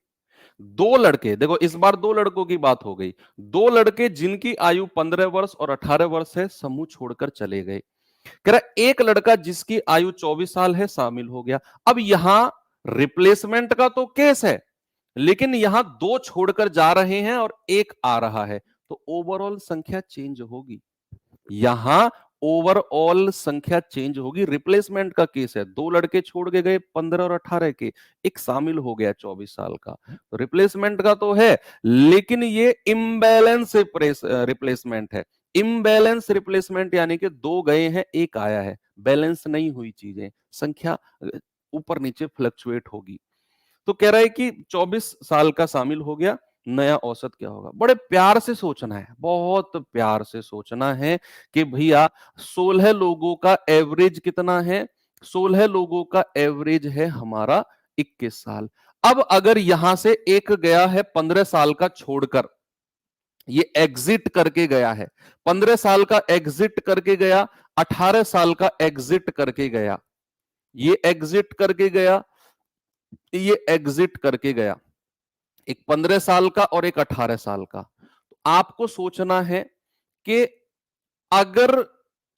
दो लड़के, देखो इस बार दो लड़कों की बात हो गई। दो लड़के जिनकी आयु 15 वर्ष और 18 वर्ष है, समूह छोड़कर चले गए। कह रहा एक लड़का जिसकी आयु 24 साल है शामिल हो गया। अब यहां रिप्लेसमेंट का तो केस है, लेकिन यहां दो छोड़कर जा रहे हैं और एक आ रहा है, तो ओवरऑल संख्या चेंज होगी। यहां ओवरऑल संख्या चेंज होगी, रिप्लेसमेंट का केस है। दो लड़के छोड़ के गए 15 और 18 के, एक शामिल हो गया 24 साल का, तो रिप्लेसमेंट का तो है, लेकिन ये इम्बैलेंस रिप्लेसमेंट है। इम्बैलेंस रिप्लेसमेंट यानी कि दो गए हैं, एक आया है, बैलेंस नहीं हुई चीजें, संख्या ऊपर नीचे फ्लक्चुएट होगी। तो कह रहा है कि 24 साल का शामिल हो गया, नया औसत क्या होगा? बड़े प्यार से सोचना है, बहुत प्यार से सोचना है कि भैया 16 लोगों का एवरेज कितना है? 16 लोगों का एवरेज है हमारा 21 साल। अब अगर यहां से एक गया है 15 साल का छोड़कर, ये एग्जिट करके गया है, 15 साल का एग्जिट करके गया, 18 साल का एग्जिट करके गया, ये एग्जिट करके गया, ये एग्जिट करके गया, एक 15 साल का और एक 18 साल का। आपको सोचना है कि अगर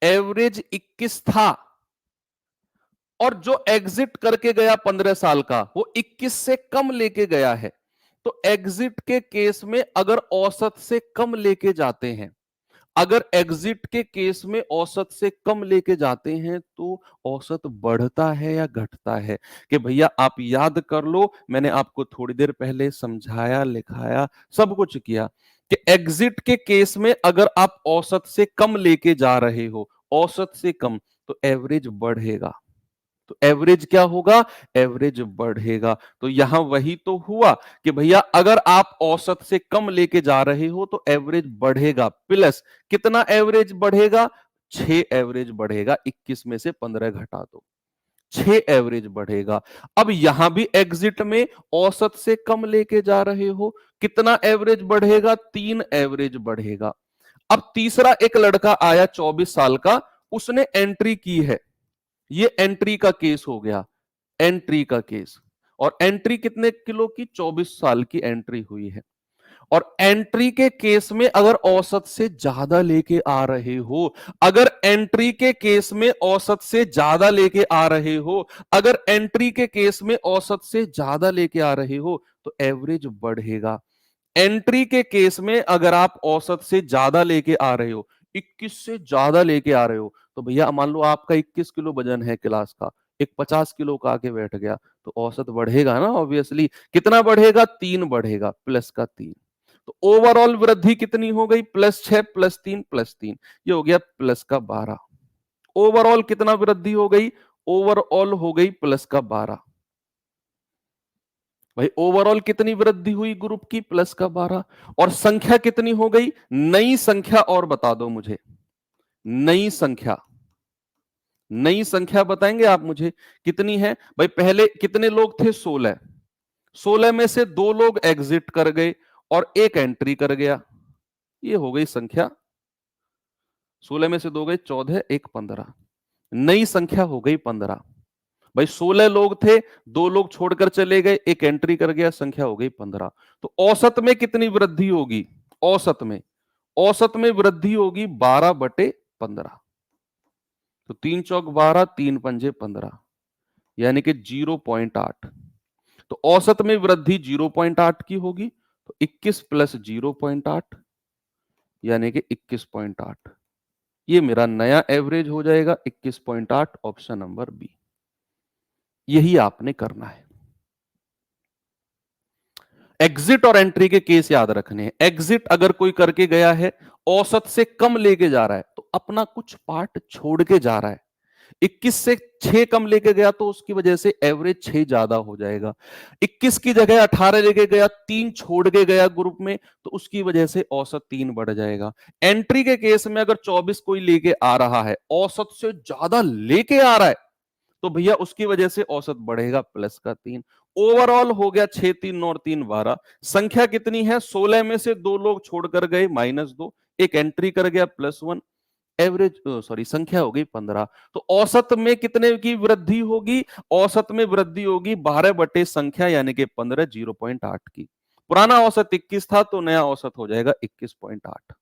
एवरेज 21 था और जो एग्जिट करके गया 15 साल का वो 21 से कम लेके गया है, तो एग्जिट के केस में अगर औसत से कम लेके जाते हैं, अगर एग्जिट के केस में औसत से कम लेके जाते हैं तो औसत बढ़ता है या घटता है? कि भैया आप याद कर लो, मैंने आपको थोड़ी देर पहले समझाया, लिखाया, सब कुछ किया कि एग्जिट के केस में अगर आप औसत से कम लेके जा रहे हो, औसत से कम, तो एवरेज बढ़ेगा। तो एवरेज क्या होगा? एवरेज बढ़ेगा। तो यहां वही तो हुआ कि भैया अगर आप औसत से कम लेके जा रहे हो तो एवरेज बढ़ेगा, प्लस कितना एवरेज बढ़ेगा? 6 एवरेज बढ़ेगा। 21 में से 15 घटा दो, 6 एवरेज बढ़ेगा। अब यहां भी एग्जिट में औसत से कम लेके जा रहे हो, कितना एवरेज बढ़ेगा? 3 एवरेज बढ़ेगा। अब तीसरा एक लड़का आया 24 साल का, उसने एंट्री की है, ये एंट्री का केस हो गया, एंट्री का केस। और एंट्री कितने किलो की? 24 साल की एंट्री हुई है। और एंट्री के केस में अगर औसत से ज्यादा लेके आ रहे हो, अगर एंट्री के केस में औसत से ज्यादा लेके आ रहे हो, अगर एंट्री के केस में औसत से ज्यादा लेके आ रहे हो, तो एवरेज बढ़ेगा। एंट्री के केस में अगर आप औसत से ज्यादा लेके आ रहे हो, 21 से ज्यादा लेके आ रहे हो, तो भैया मान लो आपका 21 किलो वजन है क्लास का, एक 50 किलो का आके बैठ गया, तो औसत बढ़ेगा ना ऑब्वियसली। कितना बढ़ेगा? 3 बढ़ेगा, प्लस का 3। तो ओवरऑल वृद्धि कितनी हो गई? +6 +3 ये हो गया प्लस का 12। ओवरऑल कितना वृद्धि हो गई? ओवरऑल हो गई प्लस का 12। भाई ओवरऑल कितनी वृद्धि हुई ग्रुप की? प्लस का 12। और संख्या कितनी हो गई? नई संख्या और बता दो मुझे, नई संख्या, नई संख्या बताएंगे आप मुझे कितनी है? भाई पहले कितने लोग थे? 16। 16 में से 2 लोग एग्जिट कर गए और एक एंट्री कर गया, ये हो गई संख्या। 16 में से 2 गए, 14, एक 15, नई संख्या हो गई 15। भाई 16 लोग थे, 2 लोग छोड़कर चले गए, एक एंट्री कर गया, संख्या हो गई 15। तो औसत में कितनी वृद्धि होगी? औसत में, औसत में वृद्धि होगी 12/15। तो 3 चौक 12, 3 पंजे 15, यानी कि 0.8। तो औसत में वृद्धि 0.8 की होगी, तो 21 + 0.8 यानी कि 21.8। ये मेरा नया एवरेज हो जाएगा 21.8, ऑप्शन नंबर बी। यही आपने करना है। एग्जिट और एंट्री के केस याद रखने हैं। एग्जिट अगर कोई करके गया है, औसत से कम लेके जा रहा है, तो अपना कुछ पार्ट छोड़ के जा रहा है। 21 से 6 कम लेके गया तो उसकी वजह से एवरेज 6 ज्यादा हो जाएगा। 21 की जगह 18 लेके गया, 3 छोड़ के गया ग्रुप में, तो उसकी वजह से औसत 3 बढ़ जाएगा। एंट्री के केस में अगर 24 कोई लेके आ रहा है, औसत से ज्यादा लेके आ रहा है, तो भैया उसकी वजह से औसत बढ़ेगा, प्लस का 3। ओवरऑल हो गया 6, 3, 9 और 3 12। संख्या कितनी है? 16 में से 2 लोग छोड़कर गए, -2, एक एंट्री कर गया, +1। एवरेज सॉरी संख्या हो गई 15। तो औसत में कितने की वृद्धि होगी? औसत में वृद्धि होगी 12 बटे संख्या यानी कि 15, 0.8 की। पुराना औसत 21 था, तो नया औसत हो जाएगा 21.8।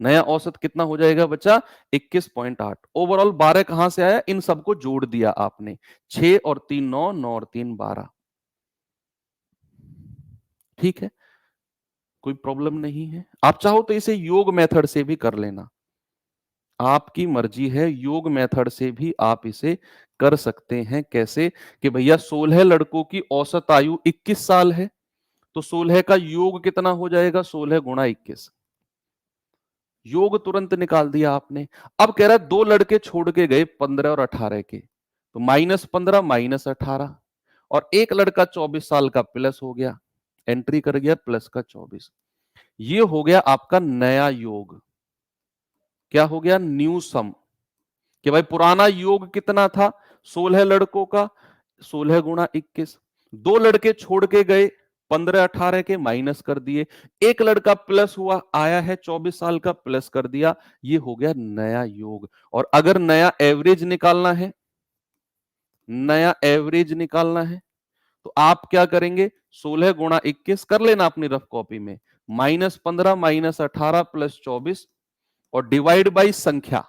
नया औसत कितना हो जाएगा बच्चा? 21.8। ओवरऑल 12 कहां से आया? इन सबको जोड़ दिया आपने, 6 और 3 9, 9 और 3 12। ठीक है, कोई प्रॉब्लम नहीं है। आप चाहो तो इसे योग मेथड से भी कर लेना, आपकी मर्जी है। योग मेथड से भी आप इसे कर सकते हैं। कैसे? कि भैया 16 लड़कों की औसत आयु 21 साल है, तो 16 का योग कितना हो जाएगा? 16 गुणा 21। योग तुरंत निकाल दिया आपने। अब कह रहा है 2 लड़के छोड़ के गए 15 और 18 के, तो -15 -18, और एक लड़का 24 साल का प्लस हो गया, एंट्री कर गया प्लस का 24। ये हो गया आपका नया योग। क्या हो गया? न्यू सम। कि भाई पुराना योग कितना था? 16 लड़कों का, 16 गुणा 21। 2 लड़के छोड़ के गए, 15 18 के माइनस कर दिए, एक लड़का प्लस हुआ आया है 24 साल का, प्लस कर दिया। ये हो गया नया योग। और अगर नया एवरेज निकालना है, नया एवरेज निकालना है, तो आप क्या करेंगे? 16 गुणा 21 कर लेना अपनी रफ कॉपी में, -15 -18 +24 और डिवाइड बाई संख्या।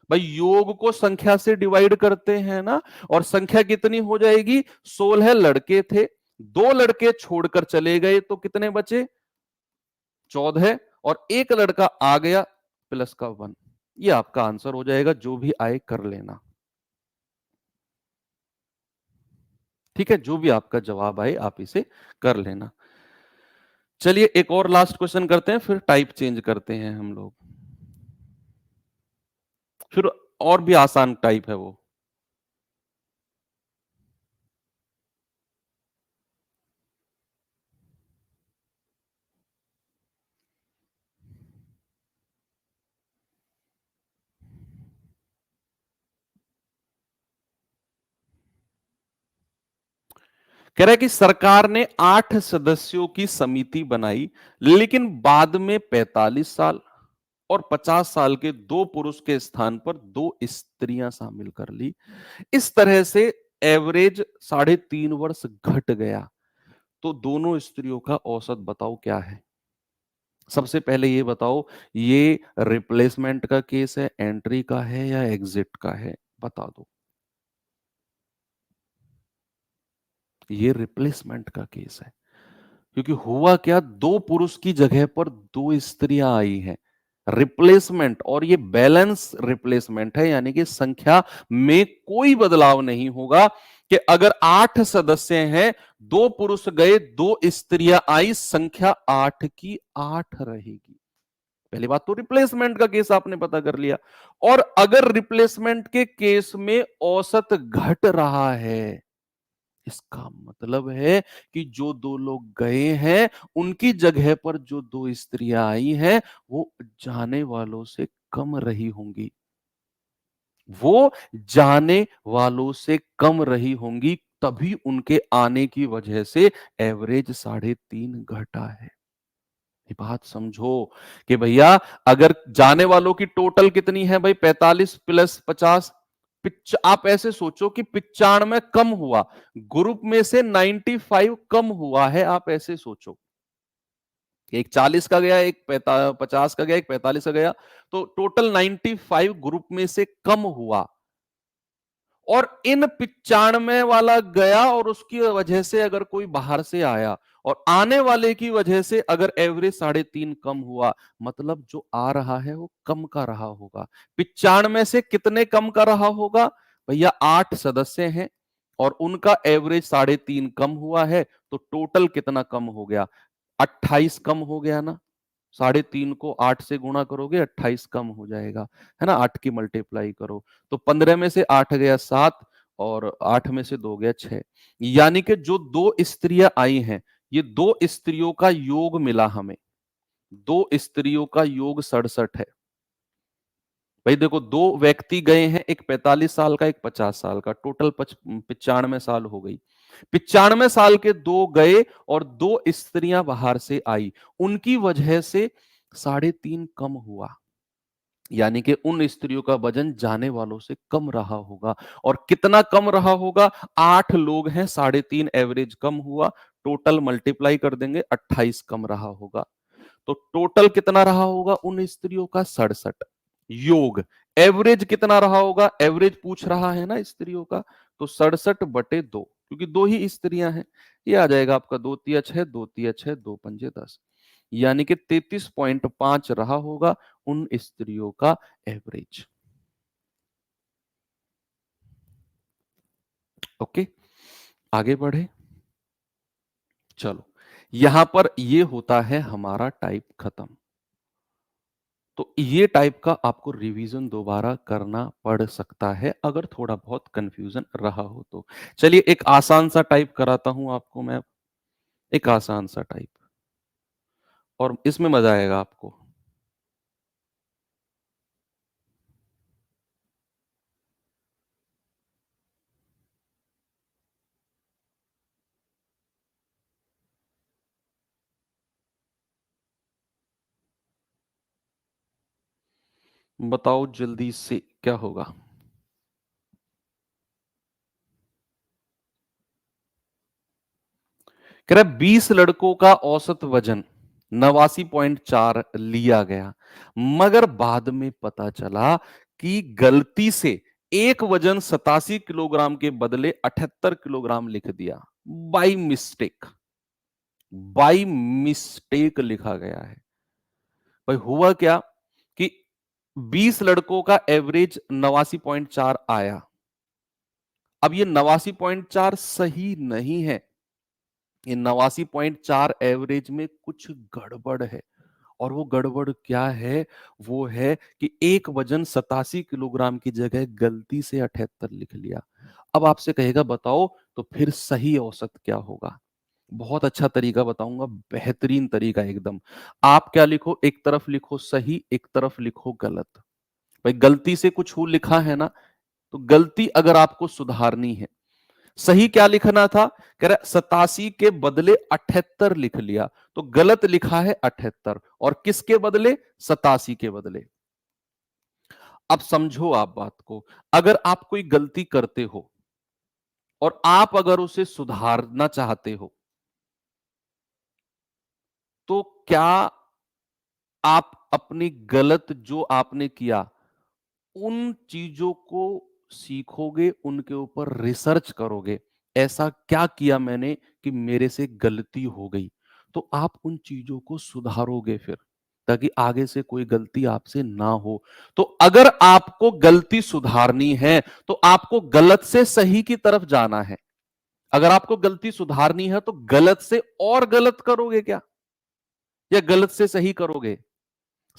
भाई योग को संख्या से डिवाइड करते हैं ना, और संख्या कितनी हो जाएगी? 16 लड़के थे, 2 लड़के छोड़कर चले गए तो कितने बचे? 14, और एक लड़का आ गया प्लस का 1। ये आपका आंसर हो जाएगा, जो भी आए कर लेना। ठीक है, जो भी आपका जवाब आए आप इसे कर लेना। चलिए एक और लास्ट क्वेश्चन करते हैं, फिर टाइप चेंज करते हैं हम लोग। फिर और भी आसान टाइप है वो। कह रहा है कि सरकार ने 8 सदस्यों की समिति बनाई, लेकिन बाद में 45 साल और 50 साल के 2 पुरुष के स्थान पर 2 स्त्रियां शामिल कर ली। इस तरह से एवरेज 3.5 वर्ष घट गया। तो दोनों स्त्रियों का औसत बताओ क्या है? सबसे पहले ये बताओ, ये रिप्लेसमेंट का केस है, एंट्री का है, या एग्जिट का है? बता दो। ये रिप्लेसमेंट का केस है, क्योंकि हुआ क्या, 2 पुरुष की जगह पर 2 स्त्रियां आई हैं। रिप्लेसमेंट, और ये बैलेंस रिप्लेसमेंट है, यानी कि संख्या में कोई बदलाव नहीं होगा। कि अगर 8 सदस्य हैं, 2 पुरुष गए, 2 स्त्रियां आई, संख्या 8 की 8 रहेगी। पहली बात तो रिप्लेसमेंट का केस आपने पता कर लिया। और अगर रिप्लेसमेंट के केस में औसत घट रहा है, इसका मतलब है कि जो 2 लोग गए हैं, उनकी जगह पर जो 2 स्त्रियां आई हैं, वो जाने वालों से कम रही होंगी। वो जाने वालों से कम रही होंगी, तभी उनके आने की वजह से एवरेज 3.5 घटा है। ये बात समझो कि भैया, अगर जाने वालों की टोटल कितनी है भाई? 45 प्लस 50, आप ऐसे सोचो कि 95 कम हुआ, ग्रुप में से 95 कम हुआ है। आप ऐसे सोचो, एक 40 का गया, एक 50 का गया, एक 45 का गया, तो टोटल 95 ग्रुप में से कम हुआ। और इन 95 वाला गया, और उसकी वजह से अगर कोई बाहर से आया, और आने वाले की वजह से अगर एवरेज 3.5 कम हुआ, मतलब जो आ रहा है वो कम का रहा होगा। 95 से कितने कम का रहा होगा भैया? 8 सदस्य हैं और उनका एवरेज 3.5 कम हुआ है, तो टोटल कितना कम हो गया? 28 कम हो गया ना। 3.5 को 8 से गुणा करोगे, 28 कम हो जाएगा, है ना। 8 की मल्टीप्लाई करो तो 15 में से 8 गया 7, और 8 में से 2 गया 6। यानी कि जो 2 स्त्रियां आई हैं, ये 2 स्त्रियों का योग मिला हमें। 2 स्त्रियों का योग 67 है। भाई देखो, 2 व्यक्ति गए हैं, एक 45 साल का, एक 50 साल का, टोटल 95 साल हो गई। 95 साल के 2 गए और 2 स्त्रियां बाहर से आई, उनकी वजह से 3.5 कम हुआ। यानी कि उन स्त्रियों का वजन जाने वालों से कम रहा होगा। और कितना कम रहा होगा? 8 लोग हैं, 3.5 एवरेज कम हुआ, टोटल मल्टीप्लाई कर देंगे, 28 कम रहा होगा। तो टोटल कितना रहा होगा उन स्त्रियों का? 67। योग एवरेज कितना रहा होगा? एवरेज पूछ रहा है ना स्त्रियों का, तो 67/2, क्योंकि 2 ही स्त्रियां हैं। ये आ जाएगा आपका 2 तिया 6, 2 तिया 6, 2 पंजे 10, यानी कि 33.5 रहा होगा उन स्त्रियों का एवरेज। ओके, आगे बढ़े। चलो, यहां पर ये होता है हमारा टाइप खत्म। तो ये टाइप का आपको रिवीजन दोबारा करना पड़ सकता है, अगर थोड़ा बहुत कंफ्यूजन रहा हो तो। चलिए एक आसान सा टाइप कराता हूं आपको मैं, एक आसान सा टाइप, और इसमें मजा आएगा आपको। बताओ जल्दी से क्या होगा? कह रहा 20 लड़कों का औसत वजन 89.4 लिया गया, मगर बाद में पता चला कि गलती से एक वजन 87 किलोग्राम के बदले 78 किलोग्राम लिख दिया। बाई मिस्टेक, बाई मिस्टेक लिखा गया है। भाई हुआ क्या कि 20 लड़कों का एवरेज 89.4 आया। अब ये 89.4 सही नहीं है, ये 89.4 एवरेज में कुछ गड़बड़ है। और वो गड़बड़ क्या है? वो है कि एक वजन 87 किलोग्राम की जगह गलती से 78 लिख लिया। अब आपसे कहेगा बताओ तो फिर सही औसत क्या होगा? बहुत अच्छा तरीका बताऊंगा, बेहतरीन तरीका एकदम। आप क्या लिखो, एक तरफ लिखो सही, एक तरफ लिखो गलत। भाई गलती से कुछ हो लिखा है ना, तो गलती अगर आपको सुधारनी है, सही क्या लिखना था? कह रहा 87 के बदले 78 लिख लिया, तो गलत लिखा है 78, और किसके बदले? 87 के बदले। अब समझो आप बात को, अगर आप कोई गलती करते हो और आप अगर उसे सुधारना चाहते हो, तो क्या आप अपनी गलत जो आपने किया उन चीजों को सीखोगे, उनके ऊपर रिसर्च करोगे, ऐसा क्या किया मैंने कि मेरे से गलती हो गई, तो आप उन चीजों को सुधारोगे फिर, ताकि आगे से कोई गलती आपसे ना हो। तो अगर आपको गलती सुधारनी है तो आपको गलत से सही की तरफ जाना है। अगर आपको गलती सुधारनी है तो गलत से और गलत करोगे क्या, या गलत से सही करोगे?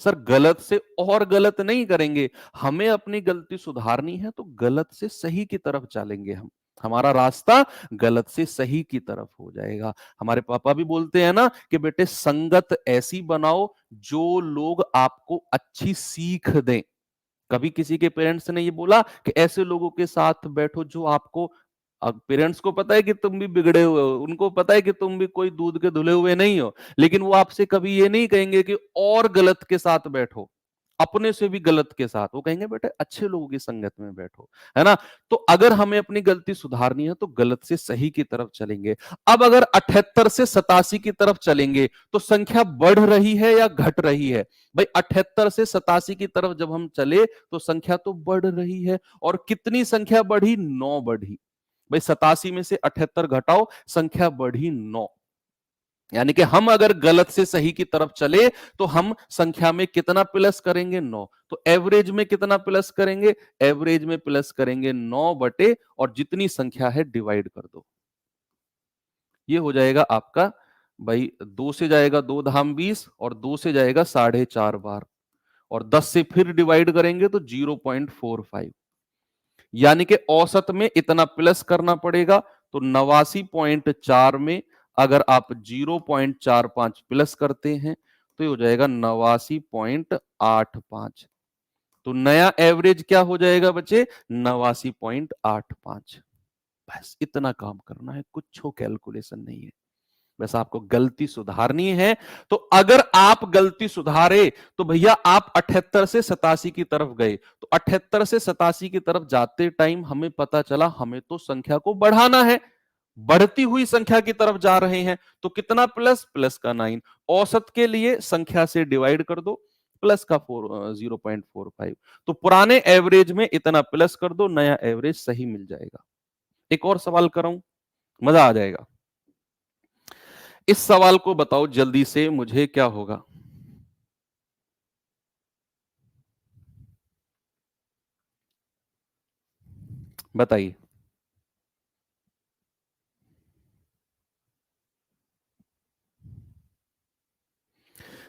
सर गलत से और गलत नहीं करेंगे, हमें अपनी गलती सुधारनी है तो गलत से सही की तरफ चलेंगे हम। हमारा रास्ता गलत से सही की तरफ हो जाएगा। हमारे पापा भी बोलते हैं ना कि बेटे संगत ऐसी बनाओ जो लोग आपको अच्छी सीख दें। कभी किसी के पेरेंट्स ने ये बोला कि ऐसे लोगों के साथ बैठो जो आपको, अब पेरेंट्स को पता है कि तुम भी बिगड़े हुए हो, उनको पता है कि तुम भी कोई दूध के धुले हुए नहीं हो, लेकिन वो आपसे कभी ये नहीं कहेंगे कि और गलत के साथ बैठो, अपने से भी गलत के साथ। वो कहेंगे बेटे अच्छे लोगों की संगत में बैठो, है ना? तो अगर हमें अपनी गलती सुधारनी है तो गलत से सही की तरफ चलेंगे। अब अगर 78 से 87 की तरफ चलेंगे तो संख्या बढ़ रही है या घट रही है? भाई 78 से 87 की तरफ जब हम चले तो संख्या तो बढ़ रही है, और कितनी संख्या बढ़ी? 9 बढ़ी। भाई 87 में से 78 घटाओ, संख्या बढ़ी 9। यानी कि हम अगर गलत से सही की तरफ चले तो हम संख्या में कितना प्लस करेंगे? 9। तो एवरेज में कितना प्लस करेंगे? एवरेज में प्लस करेंगे 9 बटे, और जितनी संख्या है डिवाइड कर दो। ये हो जाएगा आपका, भाई 2 से जाएगा 2 धाम 20, और 2 से जाएगा 4.5 बार, और 10 से फिर डिवाइड करेंगे तो 0.45। यानी कि औसत में इतना प्लस करना पड़ेगा। तो 89.4 में अगर आप 0.45 प्लस करते हैं तो ये हो जाएगा 89.85। तो नया एवरेज क्या हो जाएगा बच्चे? 89.85। बस इतना काम करना है, कुछ कैलकुलेशन नहीं है, बस आपको गलती सुधारनी है। तो अगर आप गलती सुधारे तो भैया आप 78 से 87 की तरफ गए, तो 78 से 87 की तरफ जाते टाइम हमें पता चला हमें तो संख्या को बढ़ाना है, बढ़ती हुई संख्या की तरफ जा रहे हैं, तो कितना प्लस? प्लस का 9। औसत के लिए संख्या से डिवाइड कर दो, प्लस का 0.45। तो पुराने एवरेज में इतना प्लस कर दो, नया एवरेज सही मिल जाएगा। एक और सवाल कराऊं, मजा आ जाएगा। इस सवाल को बताओ जल्दी से मुझे, क्या होगा? बताइए।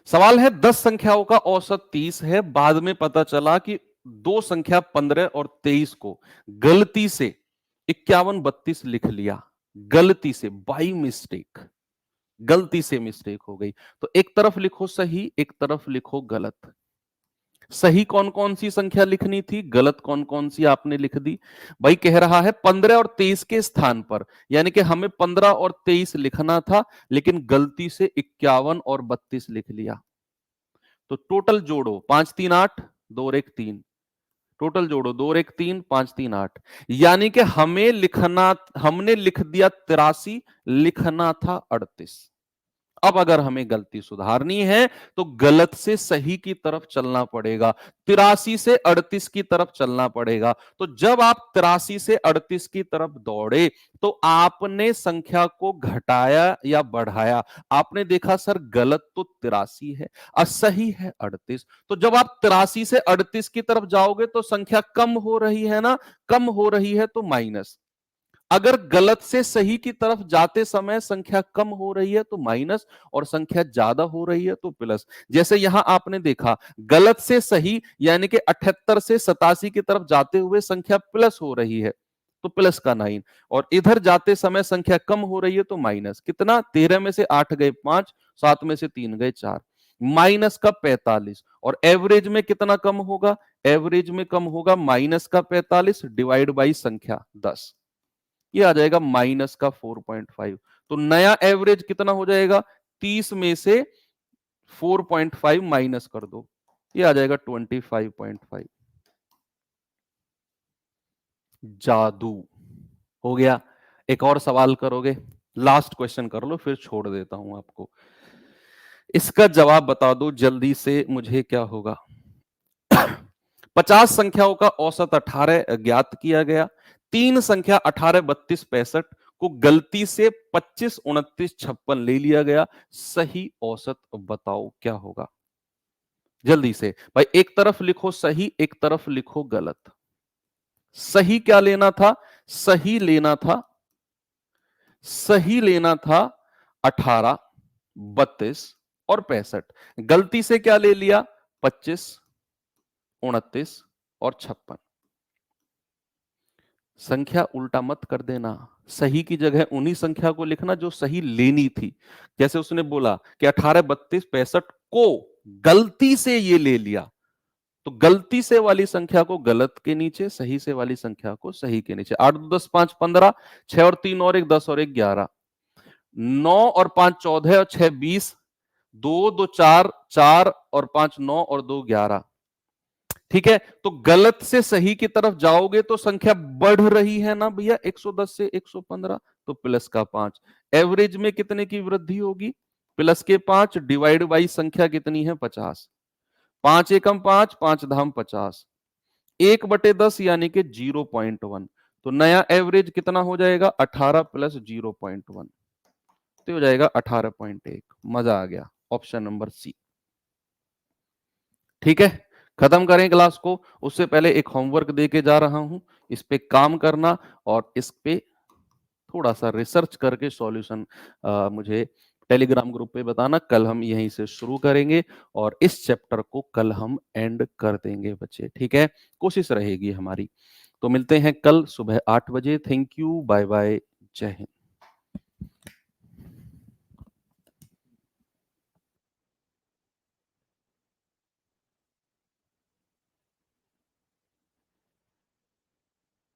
सवाल है 10 संख्याओं का औसत 30 है, बाद में पता चला कि दो संख्या 15 और 23 को गलती से 51 32 लिख लिया। गलती से, बाई मिस्टेक, गलती से मिस्टेक हो गई। तो एक तरफ लिखो सही, एक तरफ लिखो गलत। सही कौन कौन सी संख्या लिखनी थी, गलत कौन कौन सी आपने लिख दी? भाई कह रहा है 15 और 23 के स्थान पर, यानी कि हमें 15 और 23 लिखना था, लेकिन गलती से 51 और 32 लिख लिया। तो टोटल जोड़ो, 5 3 8, 2 और 1 3। टोटल जोड़ो, 2 और 1 3, 5 3 8। यानी कि हमें लिखना, हमने लिख दिया 83, लिखना था 38। अब अगर हमें गलती सुधारनी है तो गलत से सही की तरफ चलना पड़ेगा, 83 से 38 की तरफ चलना पड़ेगा। तो जब आप 83 से 38 की तरफ दौड़े तो आपने संख्या को घटाया या बढ़ाया? आपने देखा सर गलत तो 83 है और सही है 38। तो जब आप 83 से 38 की तरफ जाओगे तो संख्या कम हो रही है ना, कम हो रही है तो माइनस। अगर गलत से सही की तरफ जाते समय संख्या कम हो रही है तो माइनस, और संख्या ज्यादा हो रही है तो प्लस। जैसे यहां आपने देखा गलत से सही यानी कि 78 से 87 की तरफ जाते हुए संख्या प्लस हो रही है तो प्लस का 9, और इधर जाते समय संख्या कम हो रही है तो माइनस। कितना? 13 में से 8 गए 5, 7 में से 3 गए 4, माइनस का 45। और एवरेज में कितना कम होगा? एवरेज में कम होगा माइनस का 45 डिवाइड बाई संख्या 10, ये आ जाएगा माइनस का 4.5। तो नया एवरेज कितना हो जाएगा? 30 में से 4.5 माइनस कर दो, ये आ जाएगा 25.5। जादू हो गया। एक और सवाल करोगे? लास्ट क्वेश्चन कर लो फिर छोड़ देता हूं आपको। इसका जवाब बता दो जल्दी से मुझे, क्या होगा? 50 संख्याओं का औसत 18 ज्ञात किया गया। तीन संख्या 18, 32, 65 को गलती से 25, 29, 56 ले लिया गया। सही औसत बताओ क्या होगा? जल्दी से भाई, एक तरफ लिखो सही, एक तरफ लिखो गलत। सही क्या लेना था? सही लेना था, सही लेना था 18, 32 और 65। गलती से क्या ले लिया? 25, 29 और 56। संख्या उल्टा मत कर देना, सही की जगह उन्हीं संख्या को लिखना जो सही लेनी थी। जैसे उसने बोला कि 18, 32, 65 को गलती से ये ले लिया, तो गलती से वाली संख्या को गलत के नीचे, सही से वाली संख्या को सही के नीचे। 8 2 10 5 15, 6 और 3 और 1 10 और 1 11, 9 और 5 14 और 6 20, 2 2 4 4 और 5 9 और 2 11। ठीक है, तो गलत से सही की तरफ जाओगे तो संख्या बढ़ रही है ना भैया, 110 से 115, तो प्लस का 5। एवरेज में कितने की वृद्धि होगी? प्लस के 5 डिवाइड बाई संख्या कितनी है? 50। 5 एकम 5, 5 धाम 50, 1/10 यानी कि 0.1। तो नया एवरेज कितना हो जाएगा? 18 प्लस 0.1, तो हो जाएगा 18.1। मजा आ गया, ऑप्शन नंबर सी। ठीक है, खत्म करें क्लास को। उससे पहले एक होमवर्क दे के जा रहा हूं, इस पे काम करना और इस पे थोड़ा सा रिसर्च करके सॉल्यूशन मुझे टेलीग्राम ग्रुप पे बताना। कल हम यहीं से शुरू करेंगे और इस चैप्टर को कल हम एंड कर देंगे बच्चे। ठीक है, कोशिश रहेगी हमारी। तो मिलते हैं कल सुबह 8 बजे। थैंक यू, बाय बाय, जय हिंद।